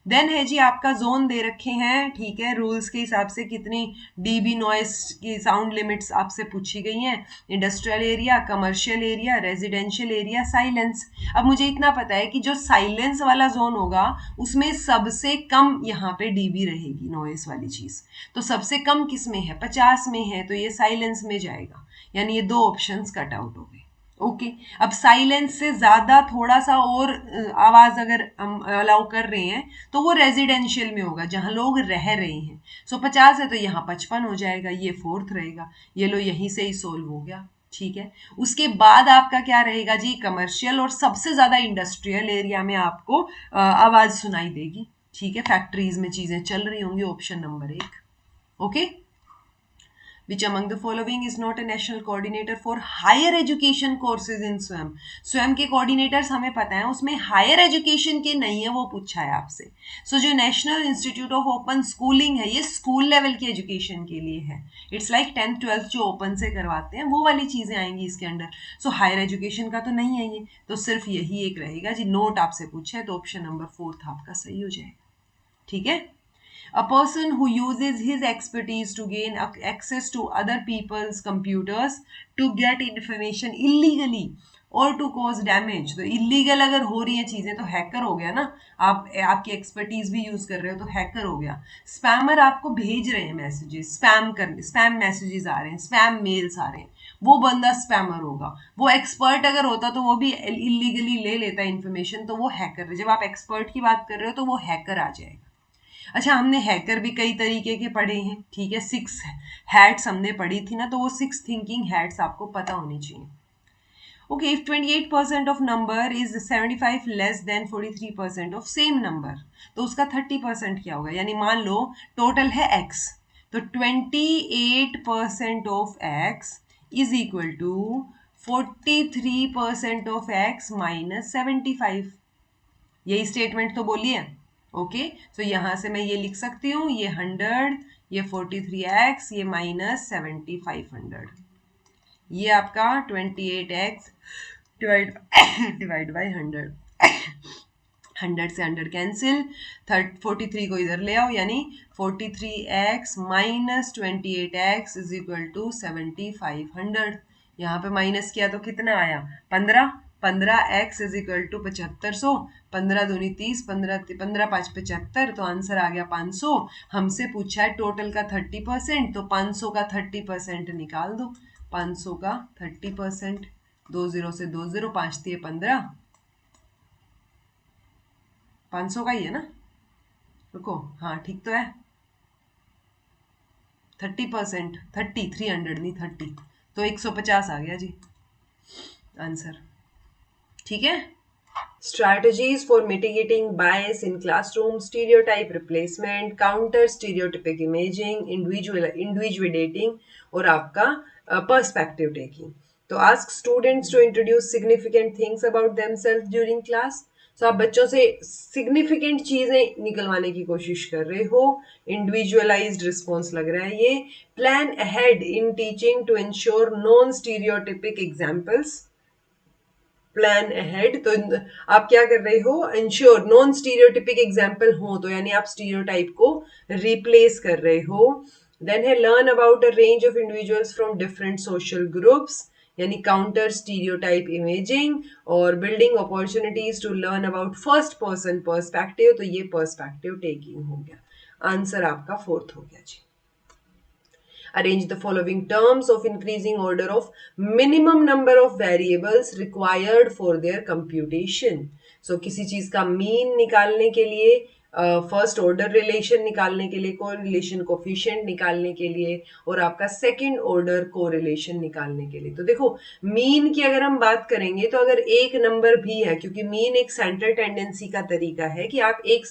देन है जी आपका जोन दे रखे हैं, ठीक है, रूल्स के हिसाब से कितनी डीबी नॉइस की साउंड लिमिट्स आपसे पूछी गई हैं, industrial area, commercial area, residential area, silence. अब मुझे इतना पता है कि जो साइलेंस वाला जोन होगा उसमें सबसे कम यहाँ पे डीबी रहेगी, नॉइस वाली चीज, तो सबसे कम किस में है, 50 में है, तो ये साइलेंस में जाएगा, यानी ये दो ऑप्शंस कट आउट हो गए। ओके, अब साइलेंस से ज्यादा थोड़ा सा और आवाज अगर हम अलाउ कर रहे हैं तो वो रेजिडेंशियल में होगा, जहां लोग रह रहे हैं। सो 50 है तो यहाँ 55 हो जाएगा, ये फोर्थ रहेगा। ये लो, यहीं से ही सोल्व हो गया। ठीक है, उसके बाद आपका क्या रहेगा जी, कमर्शियल और सबसे ज्यादा इंडस्ट्रियल एरिया में आपको आवाज सुनाई देगी। ठीक है, फैक्ट्रीज में चीजें चल रही होंगी, option number 1। Okay, which among the following is not a national coordinator for higher education courses in स्वयं। स्वयं के कोऑर्डिनेटर्स हमें पता है, उसमें हायर एजुकेशन के नहीं है, वो पूछा है आपसे। सो जो national institute of open schooling है, ये स्कूल लेवल की एजुकेशन के लिए है। इट्स लाइक 10th 12th जो ओपन से करवाते हैं, वो वाली चीजें आएंगी इसके अंडर। सो हायर एजुकेशन का तो नहीं है ये, तो सिर्फ यही एक रहेगा जी, नोट आपसे पूछा है, तो ऑप्शन नंबर 4 आपका सही हो जाएगा। ठीक है, a person who uses his expertise to gain access to other people's computers to get information illegally और टू कॉज डैमेज। तो इलीगल अगर हो रही है चीजें तो हैकर हो गया ना, आप आपकी एक्सपर्टीज भी यूज कर रहे हो तो हैकर हो गया। स्पैमर आपको भेज रहे हैं मैसेजेस, स्पैम मैसेजेस आ रहे हैं, स्पैम मेल्स आ रहे हैं, वो बंदा स्पैमर होगा। वो एक्सपर्ट अगर होता तो वो भी इलीगली ले लेता इन्फॉर्मेशन, तो वो हैकर। जब आप एक्सपर्ट की बात कर रहे हो तो वो हैकर आ जाएगा। अच्छा, हमने हैकर भी कई तरीके के पढ़े हैं, ठीक है, 6 हैट्स हमने पढ़ी थी ना, तो वो 6 थिंकिंग हैट्स आपको पता होनी चाहिए। Okay, if 28% of number is 75 less than 43% of same number, तो उसका 30% क्या होगा, यानी मान लो टोटल है x, तो 28% of x is equal to 43% of x minus 75। यही स्टेटमेंट तो बोलिए। ओके, सो यहां से मैं ये लिख सकती हूँ, ये 100, ये 43x, ये माइनस 7500, ये आपका 28x डिवाइड बाई 100। 100 से 100 कैंसिल, 43 को इधर ले आओ, यानी 43x minus 28x is equal to 7500। यहाँ पे माइनस किया तो कितना आया, 15, 15x इज इक्वल टू 7500, 15 दूनी 30, 15 5 75, तो आंसर आ गया 500। हमसे पूछा है टोटल का 30%, तो 500 का 30% निकाल दो। 500 का 30%, 20 से 20, 5 दिए 15, 500 का ही है ना? रुको, हाँ ठीक तो है। 30%, 300 नहीं 30, तो 150 आ गया जी आंसर। ठीक है। Strategies for mitigating bias in classroom, stereotype replacement, counter stereotypic imaging, individuating और आपका perspective taking. तो ask students to introduce significant things about themselves during class. तो आप बच्चों से सिग्निफिकेंट चीजें निकलवाने की कोशिश कर रहे हो। इंडिविजुअलाइज्ड रिस्पॉन्स लग रहा है ये। Plan ahead in teaching to ensure non stereotypic examples. Plan ahead, तो आप क्या कर रहे हो? इंश्योर नॉन स्टीरियोटिपिक एग्जाम्पल हो, तो यानी आप स्टीरियोटाइप को रिप्लेस कर रहे हो। देन है learn about a range of individuals from different social groups, यानी काउंटर स्टीरियोटाइप इमेजिंग। और building opportunities to learn about first person perspective, तो ये पर्सपेक्टिव टेकिंग हो गया। आंसर आपका 4th हो गया जी। Arrange the following terms of increasing order of minimum number of variables required for their computation. So किसी चीज का मीन निकालने के लिए, फर्स्ट ऑर्डर रिलेशन निकालने के लिए, कोरिलेशन कोफिशिएंट निकालने के लिए, और आपका सेकंड ऑर्डर कोरिलेशन निकालने के लिए। तो देखो मीन की अगर हम बात करेंगे, तो अगर एक नंबर भी है, क्योंकि मीन एक सेंट्रल टेंडेंसी का तरीका है कि आप एक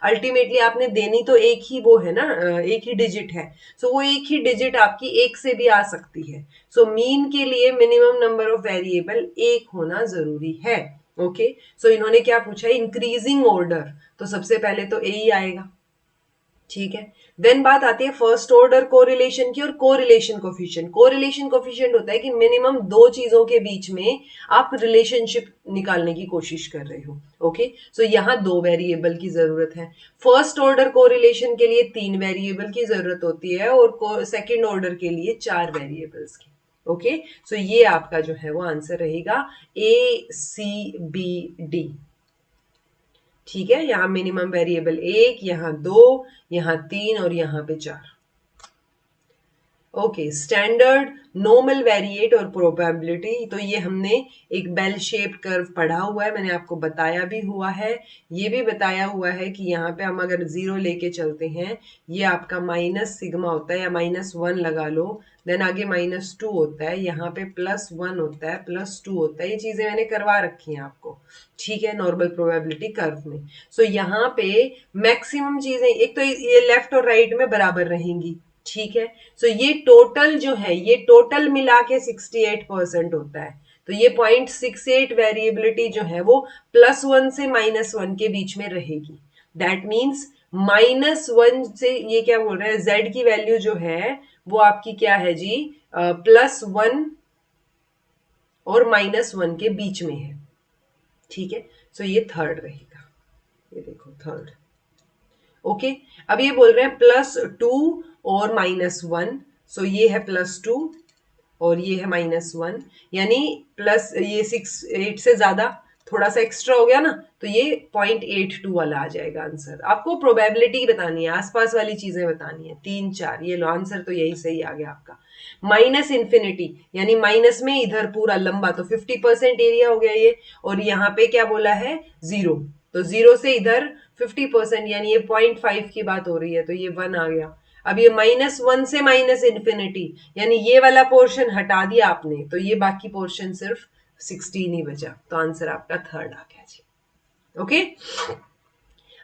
अल्टीमेटली आपने देनी तो एक ही वो है ना, एक ही डिजिट है। सो वो एक ही डिजिट आपकी एक से भी आ सकती है। सो मीन के लिए मिनिमम नंबर ऑफ वेरिएबल एक होना जरूरी है। ओके, सो इन्होंने क्या पूछा है? इंक्रीजिंग ऑर्डर, तो सबसे पहले तो ए ही आएगा। ठीक है। देन बात आती है फर्स्ट ऑर्डर कोरिलेशन की और कोरिलेशन कोफिशिएंट। कोरिलेशन कोफिशिएंट होता है कि मिनिमम दो चीजों के बीच में आप रिलेशनशिप निकालने की कोशिश कर रहे हो। ओके, सो यहां 2 वेरिएबल की जरूरत है। फर्स्ट ऑर्डर कोरिलेशन के लिए 3 वेरिएबल की जरूरत होती है, और सेकेंड ऑर्डर के लिए 4 वेरिएबल्स की। ओके, सो ये आपका जो है वो आंसर रहेगा ACBD। ठीक है, यहां मिनिमम वेरिएबल 1, यहां 2, यहां 3 और यहां पे 4। ओके, स्टैंडर्ड, नॉर्मल, वेरिएट और प्रोबेबिलिटी, तो ये हमने एक बेल शेप्ड कर्व पढ़ा हुआ है, मैंने आपको बताया भी हुआ है। ये भी बताया हुआ है कि यहाँ पे हम अगर 0 लेके चलते हैं, ये आपका माइनस सिग्मा होता है, या -1 लगा लो। देन आगे -2 होता है, यहाँ पे +1 होता है, +2 होता है। ये चीजें मैंने करवा रखी हैं आपको, ठीक है, नॉर्मल प्रोबेबिलिटी कर्व में। सो यहाँ पे मैक्सिमम चीजें, एक तो ये लेफ्ट और राइट में बराबर रहेंगी। ठीक है, सो ये टोटल जो है, ये टोटल मिला के 68% होता है। तो ये 0.68 वेरिएबिलिटी जो है वो +1 से -1 के बीच में रहेगी। दैट मीन्स -1 से, ये क्या बोल रहे हैं, z की वैल्यू जो है वो आपकी क्या है जी, +1 और -1 के बीच में है। ठीक है, सो ये थर्ड रहेगा, ये देखो थर्ड। ओके, अब ये बोल रहे हैं +2 और -1, सो ये है +2 और ये है -1, यानी प्लस ये 8 से ज्यादा थोड़ा सा एक्स्ट्रा हो गया ना, तो ये 0.82 वाला आ जाएगा आंसर। आपको प्रोबेबिलिटी बतानी है, आसपास वाली चीजें बतानी है, 3 4, ये लो आंसर तो यही सही आ गया आपका। -इन्फिनिटी यानी माइनस में इधर पूरा लंबा, तो 50% एरिया हो गया ये, और यहाँ पे क्या बोला है 0, तो 0 से इधर 50% यानी ये 0.5 की बात हो रही है, तो ये 1 आ गया। अब ये -1 से -इन्फिनिटी, यानी ये वाला पोर्शन हटा दिया आपने, तो ये बाकी पोर्शन सिर्फ 16 ही बचा, तो आंसर आपका थर्ड आ गया जी। Okay,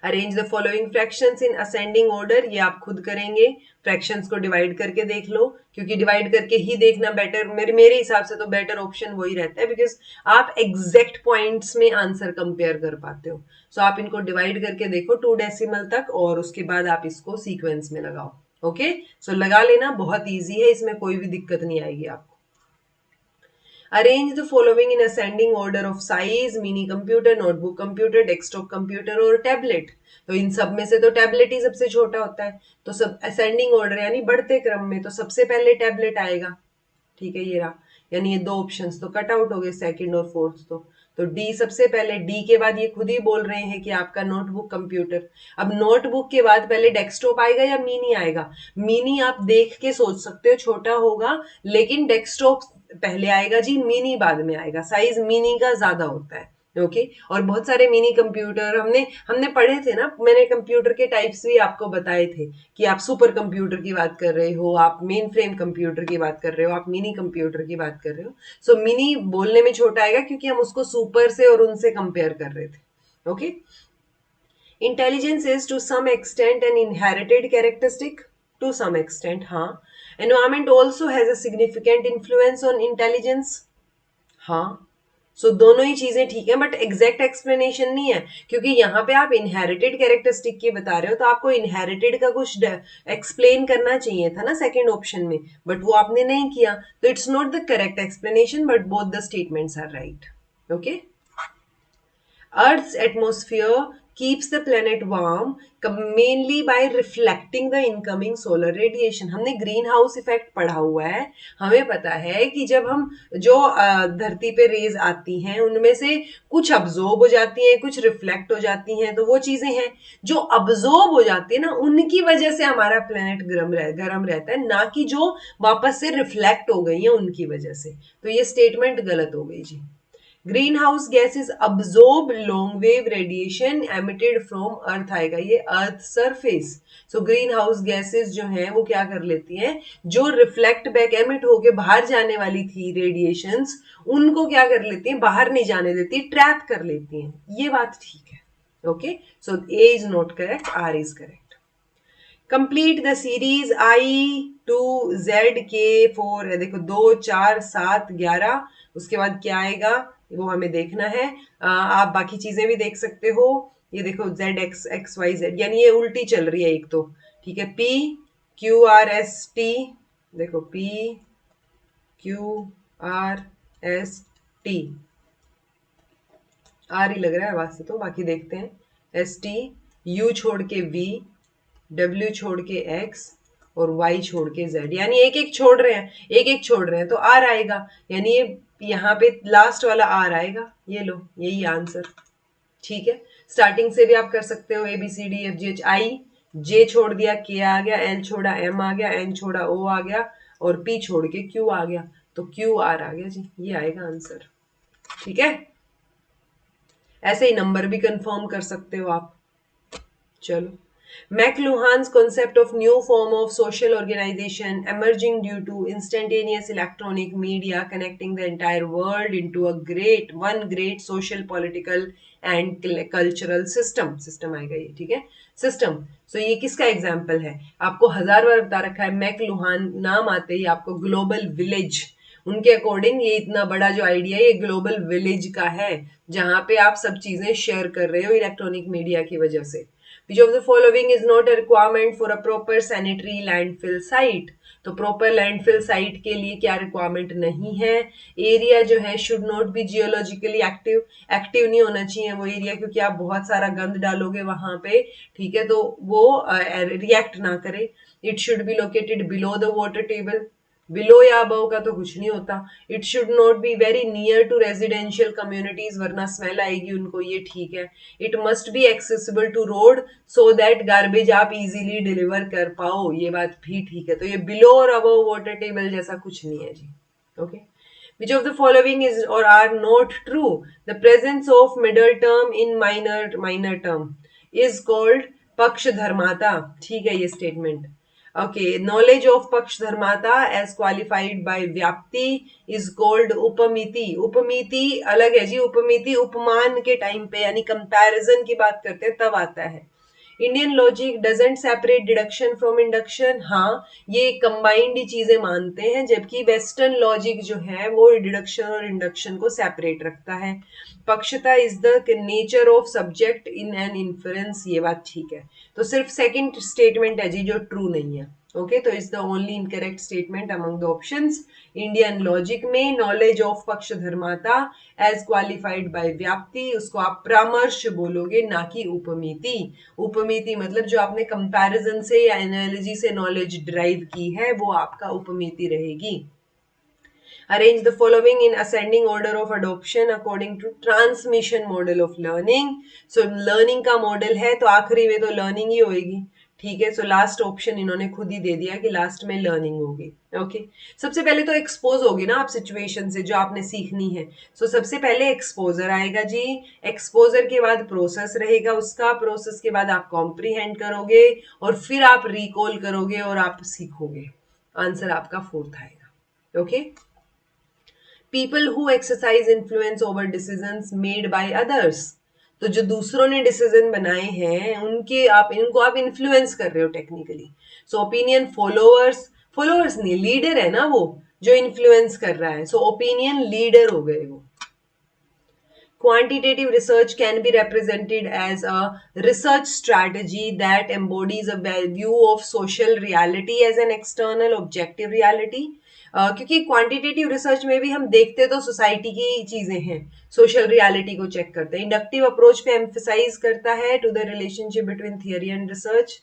arrange the following fractions in ascending order, ये आप खुद करेंगे। फ्रैक्शंस को डिवाइड करके देख लो, क्योंकि डिवाइड करके ही देखना बेटर, मेरे हिसाब से तो बेटर ऑप्शन वही रहता है, बिकॉज आप एग्जैक्ट पॉइंट्स में आंसर कंपेयर कर पाते हो। सो आप इनको डिवाइड करके देखो 2 डेसिमल तक, और उसके बाद आप इसको सीक्वेंस में लगाओ। ओके, सो लगा लेना, बहुत ईजी है, इसमें कोई भी दिक्कत नहीं आएगी आपको। Arrange the following in ascending order of size, mini computer, notebook computer, desktop computer और टैबलेट। तो इन सब में से तो टैबलेट ही सबसे छोटा होता है, तो सब असेंडिंग ऑर्डर यानी बढ़ते क्रम में, तो सबसे पहले टैबलेट आएगा। ठीक है, ये रहा। यानी ये 2 ऑप्शंस तो कट आउट हो गए, सेकंड और फोर्थ तो डी सबसे पहले, डी के बाद ये खुद ही बोल रहे हैं कि आपका नोटबुक कंप्यूटर। अब नोटबुक के बाद पहले डेस्कटॉप आएगा या मिनी आएगा? मिनी आप देख के सोच सकते हो छोटा होगा, लेकिन डेस्कटॉप पहले आएगा जी, मिनी बाद में आएगा, साइज मिनी का ज्यादा होता है। ओके और बहुत सारे मिनी कंप्यूटर हमने हमने पढ़े थे ना, मैंने कंप्यूटर के टाइप्स भी आपको बताए थे कि आप सुपर कंप्यूटर की बात कर रहे हो, आप मेन फ्रेम कंप्यूटर की बात कर रहे हो, आप मिनी कंप्यूटर की बात कर रहे हो। सो मिनी बोलने में छोटा आएगा क्योंकि हम उसको सुपर से और उनसे कंपेयर कर रहे थे। Okay, intelligence is to some extent an inherited characteristic, to some extent हाँ। Environment also has a significant influence on intelligence, हाँ। सो दोनों ही चीजें ठीक है, बट एग्जैक्ट एक्सप्लेनेशन नहीं है, क्योंकि यहाँ पे आप इनहेरिटेड कैरेक्टरिस्टिक की बता रहे हो तो आपको इनहेरिटेड का कुछ एक्सप्लेन करना चाहिए था ना सेकंड ऑप्शन में, बट वो आपने नहीं किया, तो it's not the correct explanation, but both the statements are right. Okay, Earth's atmosphere keeps the planet warm mainly by reflecting the incoming solar radiation. हमने ग्रीन हाउस इफेक्ट पढ़ा हुआ है, हमें पता है कि जब हम जो धरती पे रेज आती हैं उनमें से कुछ अब्जॉर्ब हो जाती हैं, कुछ रिफ्लेक्ट हो जाती हैं, तो वो चीजें हैं जो अब्जॉर्ब हो जाती है ना, उनकी वजह से हमारा प्लेनेट गर्म रहता है, ना कि जो वापस से रिफ्लेक्ट हो गई है उनकी वजह से। तो ये स्टेटमेंट गलत हो गई जी। Greenhouse gases absorb long wave radiation emitted from अर्थ आएगा, ये earth surface. So green house gases जो हैं वो क्या कर लेती हैं, जो रिफ्लेक्ट बैक एमिट होके बाहर जाने वाली थी रेडिएशंस, उनको क्या कर लेती हैं, बाहर नहीं जाने देती, ट्रैप कर लेती हैं। ये बात ठीक है। Okay, so A is not correct, R is correct. Complete the series I to Z के फोर, देखो 2 4 7 11, उसके बाद क्या आएगा वो हमें देखना है। आप बाकी चीजें भी देख सकते हो, ये देखो Z X X Y Z, यानी ये उल्टी चल रही है एक तो, ठीक है। P Q R S T, देखो P Q R S T, R ही लग रहा है आवाज से, तो बाकी देखते हैं। एस टी, यू छोड़ के वी, डब्ल्यू छोड़ के एक्स और वाई छोड़ के जेड, यानी एक एक छोड़ रहे हैं, एक एक छोड़ रहे हैं, तो आर आएगा, यानी ये यहाँ पे लास्ट वाला आर आएगा, ये लो यही आंसर। ठीक है, स्टार्टिंग से भी आप कर सकते हो, A B C D F G H I, J छोड़ दिया के आ गया, एल छोड़ा एम आ गया, एन छोड़ा ओ आ गया और पी छोड़ के क्यू आ गया, तो क्यू आर आ गया जी, ये आएगा आंसर। ठीक है, ऐसे ही नंबर भी कंफर्म कर सकते हो आप। चलो, McLuhan's concept of new form of social organization emerging due to instantaneous electronic media connecting the entire world into a one great social, political and cultural system आएगा ये, ठीक है, system। So ये किसका एग्जाम्पल है, आपको 1000 बार बता रखा है, मैकलुहान नाम आते ही आपको ग्लोबल विलेज, उनके अकॉर्डिंग ये इतना बड़ा जो आइडिया ये ग्लोबल विलेज का है, जहां पे आप सब चीजें शेयर कर रहे हो इलेक्ट्रॉनिक मीडिया की वजह से। Which of the following is not a requirement for a proper sanitary landfill site? तो proper landfill site के लिए क्या requirement नहीं है? एरिया जो है should not be geologically active, active नहीं होना चाहिए वो एरिया, क्योंकि आप बहुत सारा गंद डालोगे वहां पे, ठीक है, तो वो रिएक्ट ना करे। It should be located below the water table, below या अबव का तो कुछ नहीं होता। It should not be very near to residential communities, वरना स्मेल आएगी उनको, ये ठीक है। It must be accessible to road so that garbage आप इजीली डिलीवर कर पाओ, ये बात भी ठीक है। तो ये बिलो और अबव वाटर टेबल जैसा कुछ नहीं है जी। Okay, which of the following is or are not true? The presence of middle term in minor term is called पक्ष धर्माता, ठीक है ये स्टेटमेंट। ओके, नॉलेज ऑफ पक्ष धर्माता एज क्वालिफाइड बाय व्याप्ति इज कॉल्ड उपमिति। उपमिति अलग है जी, उपमिति उपमान के टाइम पे यानी कंपैरिजन की बात करते हैं तब आता है। Indian logic doesn't separate deduction from induction, हाँ ये कंबाइंड ही चीजें मानते हैं, जबकि वेस्टर्न लॉजिक जो है वो डिडक्शन और इंडक्शन को सेपरेट रखता है। पक्षता is the nature of subject in an inference, ये बात ठीक है। तो सिर्फ सेकंड स्टेटमेंट है जी जो ट्रू नहीं है। ओके, तो is the only incorrect statement among the options. Indian logic में नॉलेज ऑफ पक्ष धर्माता एज क्वालिफाइड बाय व्याप्ति, उसको आप परामर्श बोलोगे ना कि उपमिति। उपमिति मतलब जो आपने कंपैरिजन से या एनालॉजी से नॉलेज ड्राइव की है वो आपका उपमिति रहेगी। Arrange the following in ascending order of adoption according to transmission model of learning. So learning का मॉडल है तो आखिरी में तो learning ही होएगी. ठीक है, सो लास्ट ऑप्शन इन्होंने खुद ही दे दिया कि लास्ट में लर्निंग होगी. ओके, सबसे पहले तो एक्सपोज होगी ना आप सिचुएशन से जो आपने सीखनी है. सो सबसे पहले एक्सपोजर आएगा जी. एक्सपोजर के बाद प्रोसेस रहेगा उसका. प्रोसेस के बाद आप कॉम्प्रीहेंड करोगे और फिर आप रिकॉल करोगे और आप सीखोगे. आंसर आपका फोर्थ आएगा. Okay, people who exercise influence over decisions made by others. तो जो दूसरों ने डिसीजन बनाए हैं उनके इनको आप इन्फ्लुएंस कर रहे हो टेक्निकली. सो ओपिनियन फॉलोअर्स नहीं, लीडर है ना वो जो इन्फ्लुएंस कर रहा है. सो ओपिनियन लीडर हो गए वो. Quantitative research can be represented as a research strategy that embodies a view of social reality as an external objective reality. क्योंकि क्वांटिटेटिव रिसर्च में भी हम देखते तो सोसाइटी की चीजें हैं, सोशल रियलिटी को चेक करते हैं. इंडक्टिव अप्रोच पे एम्फसाइज करता है to the relationship between theory and research.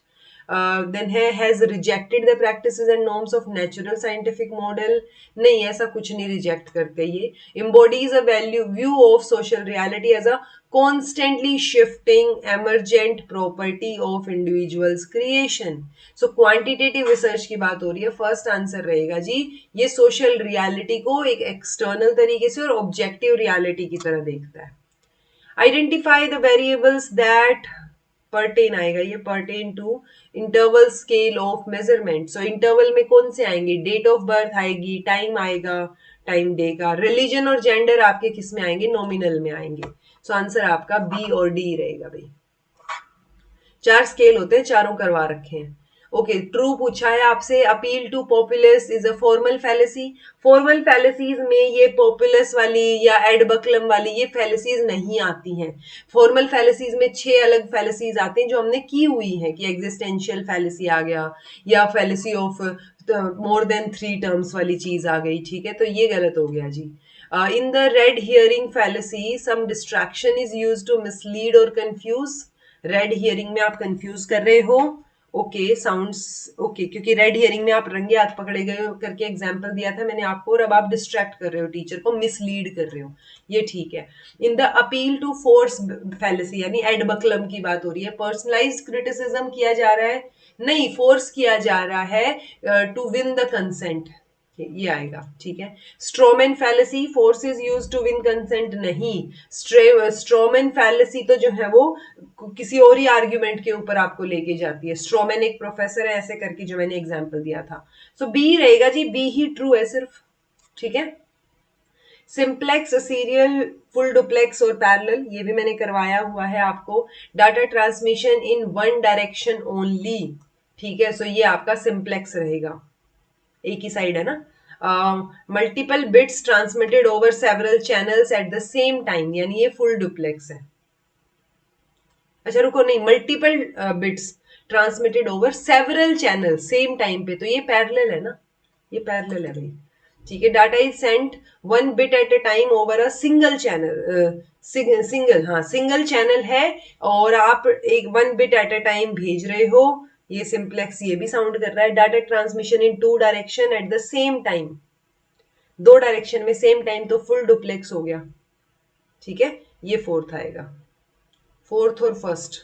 Then has rejected the practices and norms of natural scientific model. नहीं, ऐसा कुछ नहीं रिजेक्ट करते ये. Embodies a view of social reality as a constantly shifting emergent property of individuals creation. So quantitative research की बात हो रही है. फर्स्ट आंसर रहेगा जी, ये सोशल रियलिटी को एक एक्सटर्नल तरीके से और ऑब्जेक्टिव रियलिटी की तरह देखता है. Identify the variables that pertain आएगा, ये pertain to interval scale of measurement. So interval में कौन से आएंगे? डेट ऑफ बर्थ आएगी, टाइम आएगा, टाइम डे का. रिलीजन और जेंडर आपके किस में आएंगे? नॉमिनल में आएंगे. सो आंसर आपका बी और डी रहेगा भाई. 4 स्केल होते हैं, चारों करवा रखे हैं. ओके, ट्रू पूछा है आपसे. Appeal to populus is a formal fallacy. Formal fallacies में ये पॉपुलस वाली या एडबकलम वाली ये फैलेसीज नहीं आती हैं. फॉर्मल फैलेसीज में 6 अलग फैलेसीज आते हैं जो हमने की हुई है, कि एग्जिस्टेंशियल फैलेसी आ गया या fallacy of more than 3 terms वाली चीज आ गई. ठीक है, तो ये गलत हो गया जी. In the red herring fallacy some distraction is used to mislead or confuse. Red herring में आप कंफ्यूज कर रहे हो. ओके, साउंड्स ओके, क्योंकि रेड हियरिंग में आप रंगे हाथ पकड़े गए करके एग्जांपल दिया था मैंने आपको, और अब आप डिस्ट्रैक्ट कर रहे हो, टीचर को मिसलीड कर रहे हो. ये ठीक है. In the appeal to force fallacy यानी एडबकलम की बात हो रही है. पर्सनलाइज्ड क्रिटिसिज्म किया जा रहा है? नहीं, फोर्स किया जा रहा है टू विन द कंसेंट. ये आएगा. ठीक है. Strawman fallacy, force is used to win consent. नहीं, स्ट्रोमैन फैलेसी तो जो है वो किसी और ही आर्ग्यूमेंट के ऊपर आपको लेके जाती है. स्ट्रोमैन एक प्रोफेसर है, ऐसे करके जो मैंने एग्जांपल दिया था. सो बी रहेगा जी, बी ही ट्रू है सिर्फ. ठीक है. सिंप्लेक्स, सीरियल, फुल डुप्लेक्स और पैरेलल, ये भी मैंने करवाया हुआ है आपको. Data transmission in one direction only. ठीक है, सो ये आपका सिंप्लेक्स रहेगा, एक ही साइड है ना. Multiple bits transmitted over several channels at the same time, यानी ये फुल डुप्लेक्स है. अच्छा रुको, नहीं, multiple bits transmitted over several channel same time पे, तो ये पैरेलल है ना, ये पैरेलल है भाई. ठीक है. Data is sent 1 bit at a time over a single channel. Single channel है और आप एक 1 बिट एट अ टाइम भेज रहे हो. ये सिंप्लेक्स, ये भी साउंड कर रहा है. Data transmission in 2 direction at the same time, 2 direction में सेम टाइम, तो फुल डुप्लेक्स हो गया. ठीक है, ये फोर्थ आएगा. फोर्थ और फर्स्ट.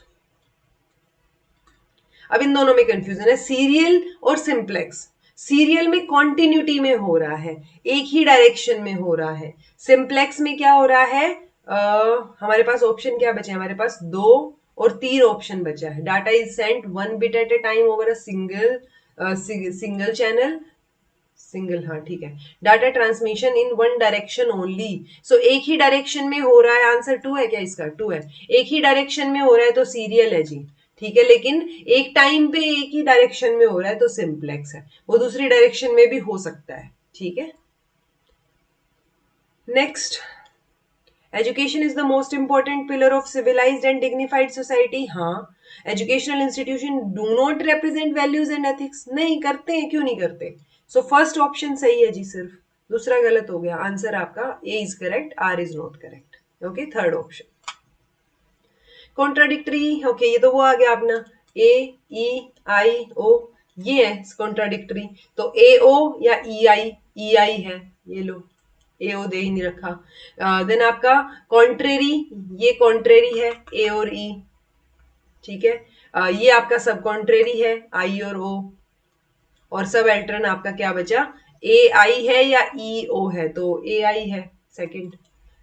अब इन दोनों में कंफ्यूजन है. सीरियल और सिंप्लेक्स. सीरियल में कॉन्टिन्यूटी में हो रहा है, एक ही डायरेक्शन में हो रहा है. सिंप्लेक्स में क्या हो रहा है? हमारे पास ऑप्शन क्या बचे? हमारे पास 2 और 3 ऑप्शन बचा है. Data is sent 1 bit at a time over a single channel. Single, हाँ ठीक है. Data transmission in one direction only. So एक ही डायरेक्शन में हो रहा है. आंसर 2 है क्या इसका? 2 है. एक ही डायरेक्शन में हो रहा है तो सीरियल है जी. ठीक है, लेकिन एक टाइम पे एक ही डायरेक्शन में हो रहा है तो सिंप्लेक्स है. वो दूसरी डायरेक्शन में भी हो सकता है. ठीक है. Next, education is the most important pillar of civilised and dignified society. हाँ. Educational institution do not represent values and ethics. नहीं करते हैं, क्यों नहीं करते? सो फर्स्ट ऑप्शन सही है जी सिर्फ, दूसरा गलत हो गया. आंसर आपका A is correct, R is not correct. Okay, third option. Contradictory, okay, ये तो वो आ गया अपना ए ई आई ओ, ये है कॉन्ट्राडिक्टरी. तो ए ओ या ई आई है, ये लो, एओ दे ही नहीं रखा। देन आपका कॉन्ट्रेरी, ये कॉन्ट्रेरी है ए और ई, ठीक है। ये आपका सब कॉन्ट्रेरी है आई और ओ, और सब एल्ट्रन आपका क्या बचा, ए आई है या ई ओ है, तो ए आई है सेकंड।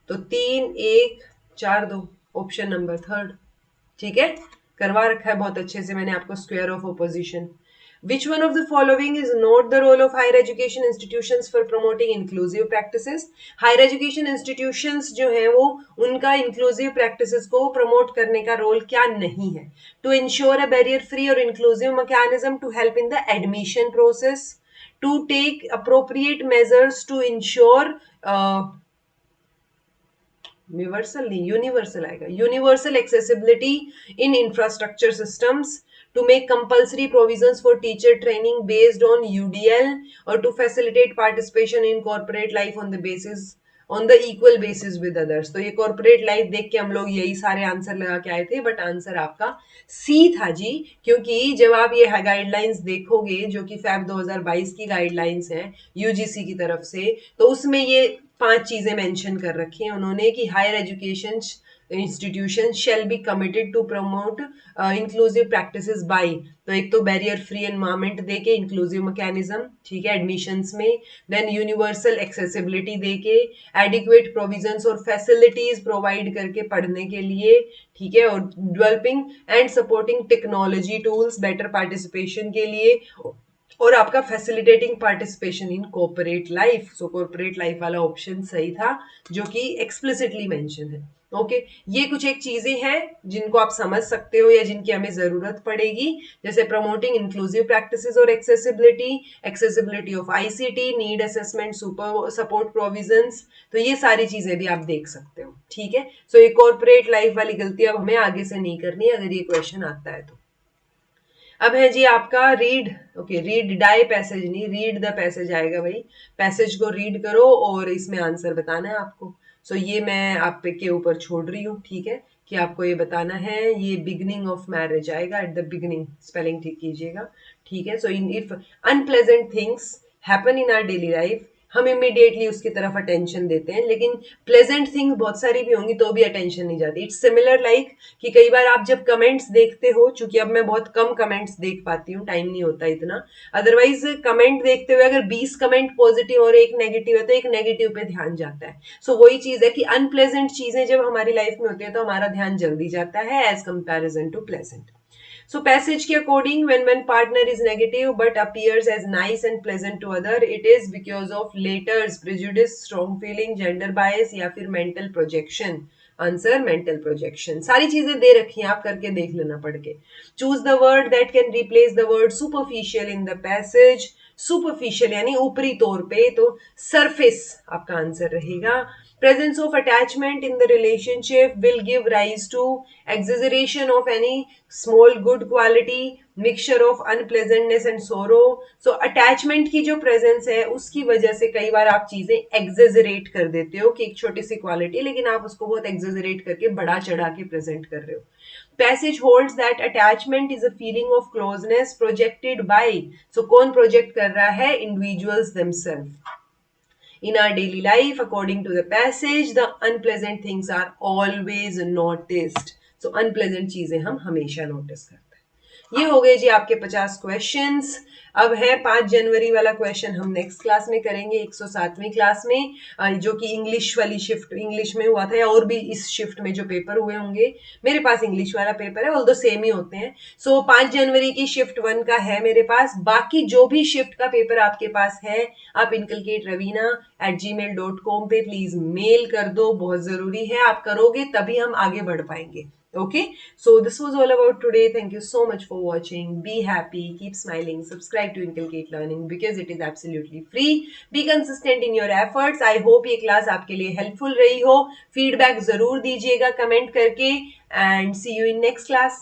तो 3 1 4 2, ऑप्शन नंबर थर्ड, ठीक है। करवा रखा है बहुत अच्छे से मैंने आपको square of opposition. Which one of the following is not the role of higher education institutions for promoting inclusive practices? Higher education institutions जो है वो उनका inclusive practices को promote करने का role क्या नहीं है? To ensure a barrier-free or inclusive mechanism to help in the admission process, to take appropriate measures to ensure universal आएगा, universal accessibility in infrastructure systems, to make compulsory provisions for teacher training based on UDL, और to facilitate participation in corporate life on the basis, on the equal basis with others. तो ये कॉर्पोरेट लाइफ देख के हम लोग यही सारे आंसर लगा के आए थे, बट आंसर आपका सी था जी, क्योंकि जब आप ये गाइडलाइंस देखोगे जो कि फैब 2022 की गाइडलाइंस है यूजीसी की तरफ से, तो उसमें ये 5 चीजें मेंशन कर रखी हैं उन्होंने कि higher education institution shall be committed to promote inclusive practices by, तो एक तो बैरियर फ्री एनवायरमेंट देके इंक्लूसिव मैकेनिज्म, ठीक है, एडमिशंस में, देन यूनिवर्सल एक्सेसिबिलिटी देके, एडिक्वेट प्रोविजंस और फैसिलिटीज प्रोवाइड करके पढ़ने के लिए, ठीक है, और developing and supporting technology tools better participation के लिए, और आपका facilitating participation in corporate life. So corporate life वाला ऑप्शन सही था जो कि एक्सप्लिसिटली मेंशन है। ओके ये कुछ एक चीजें हैं जिनको आप समझ सकते हो या जिनकी हमें जरूरत पड़ेगी, जैसे प्रमोटिंग इंक्लूसिव प्रैक्टिसेस और accessibility, accessibility of ICT, need assessment, super support provisions, तो ये सारी चीजें भी आप देख सकते हो, ठीक है। सो ये कॉर्पोरेट लाइफ वाली गलती अब हमें आगे से नहीं करनी अगर ये क्वेश्चन आता है तो। अब है जी आपका रीड, ओके रीड डाई पैसेज नहीं, रीड द पैसेज आएगा भाई, पैसेज को रीड करो और इसमें आंसर बताना है आपको। सो ये मैं आप के ऊपर छोड़ रही हूँ, ठीक है, कि आपको ये बताना है। ये बिगनिंग ऑफ मैरिज आएगा, एट द बिगनिंग, स्पेलिंग ठीक कीजिएगा, ठीक है। So in if unpleasant things happen in our daily life, हम इमीडिएटली उसकी तरफ अटेंशन देते हैं, लेकिन प्लेजेंट थिंग्स बहुत सारी भी होंगी तो भी अटेंशन नहीं जाती। इट्स सिमिलर लाइक कि कई बार आप जब कमेंट्स देखते हो, चूंकि अब मैं बहुत कम कमेंट्स देख पाती हूँ, टाइम नहीं होता इतना, अदरवाइज कमेंट देखते हुए अगर 20 कमेंट पॉजिटिव और एक नेगेटिव है तो एक नेगेटिव पे ध्यान जाता है। सो वही चीज है कि अनप्लेजेंट चीजें जब हमारी लाइफ में होती है तो हमारा ध्यान जल्दी जाता है as comparison to pleasant. So passage के according, when one partner is negative but appears as nice and pleasant to other, it is because of laters, prejudice, strong feeling, gender bias या फिर mental projection। Answer mental projection. सारी चीजें दे रखी हैं, आप करके देख लेना पढ़ के। Choose the word that can replace the word superficial in the passage. Superficial यानी ऊपरी तौर पे, तो सरफेस आपका आंसर रहेगा। Presence of attachment in the relationship will give rise to exaggeration of any small good quality, mixture of unpleasantness and sorrow। So attachment की जो presence है उसकी वजह से कई बार आप चीजें exaggerate कर देते हो कि एक छोटी सी quality, लेकिन आप उसको बहुत exaggerate करके बढ़ा चढ़ा के present कर रहे हो। Passage holds that attachment is a feeling of closeness projected by, so कौन project कर रहा है, individuals themselves। In our daily life, according to the passage, the unpleasant things are always noticed. So unpleasant चीजें हम हमेशा notice करते हैं। ये हो गए जी आपके 50 क्वेश्चंस। अब है 5 जनवरी वाला क्वेश्चन, हम नेक्स्ट क्लास में करेंगे 107वीं क्लास में, जो कि इंग्लिश वाली शिफ्ट, इंग्लिश में हुआ था या और भी इस शिफ्ट में जो पेपर हुए होंगे। मेरे पास इंग्लिश वाला पेपर है, ऑल्दो सेम ही होते हैं। सो 5 जनवरी की शिफ्ट 1 का है मेरे पास। बाकी जो भी शिफ्ट का पेपर आपके पास है, आप inculcateravina@gmail.com पे प्लीज मेल कर दो, बहुत जरूरी है, आप करोगे तभी हम आगे बढ़ पाएंगे। Okay, so this was all about today. Thank you so much for watching. Be happy, keep smiling, subscribe to Inculcate Learning because it is absolutely free. Be consistent in your efforts. I hope ये क्लास आपके लिए हेल्पफुल रही हो। फीडबैक जरूर दीजिएगा कमेंट करके, and see you in next class.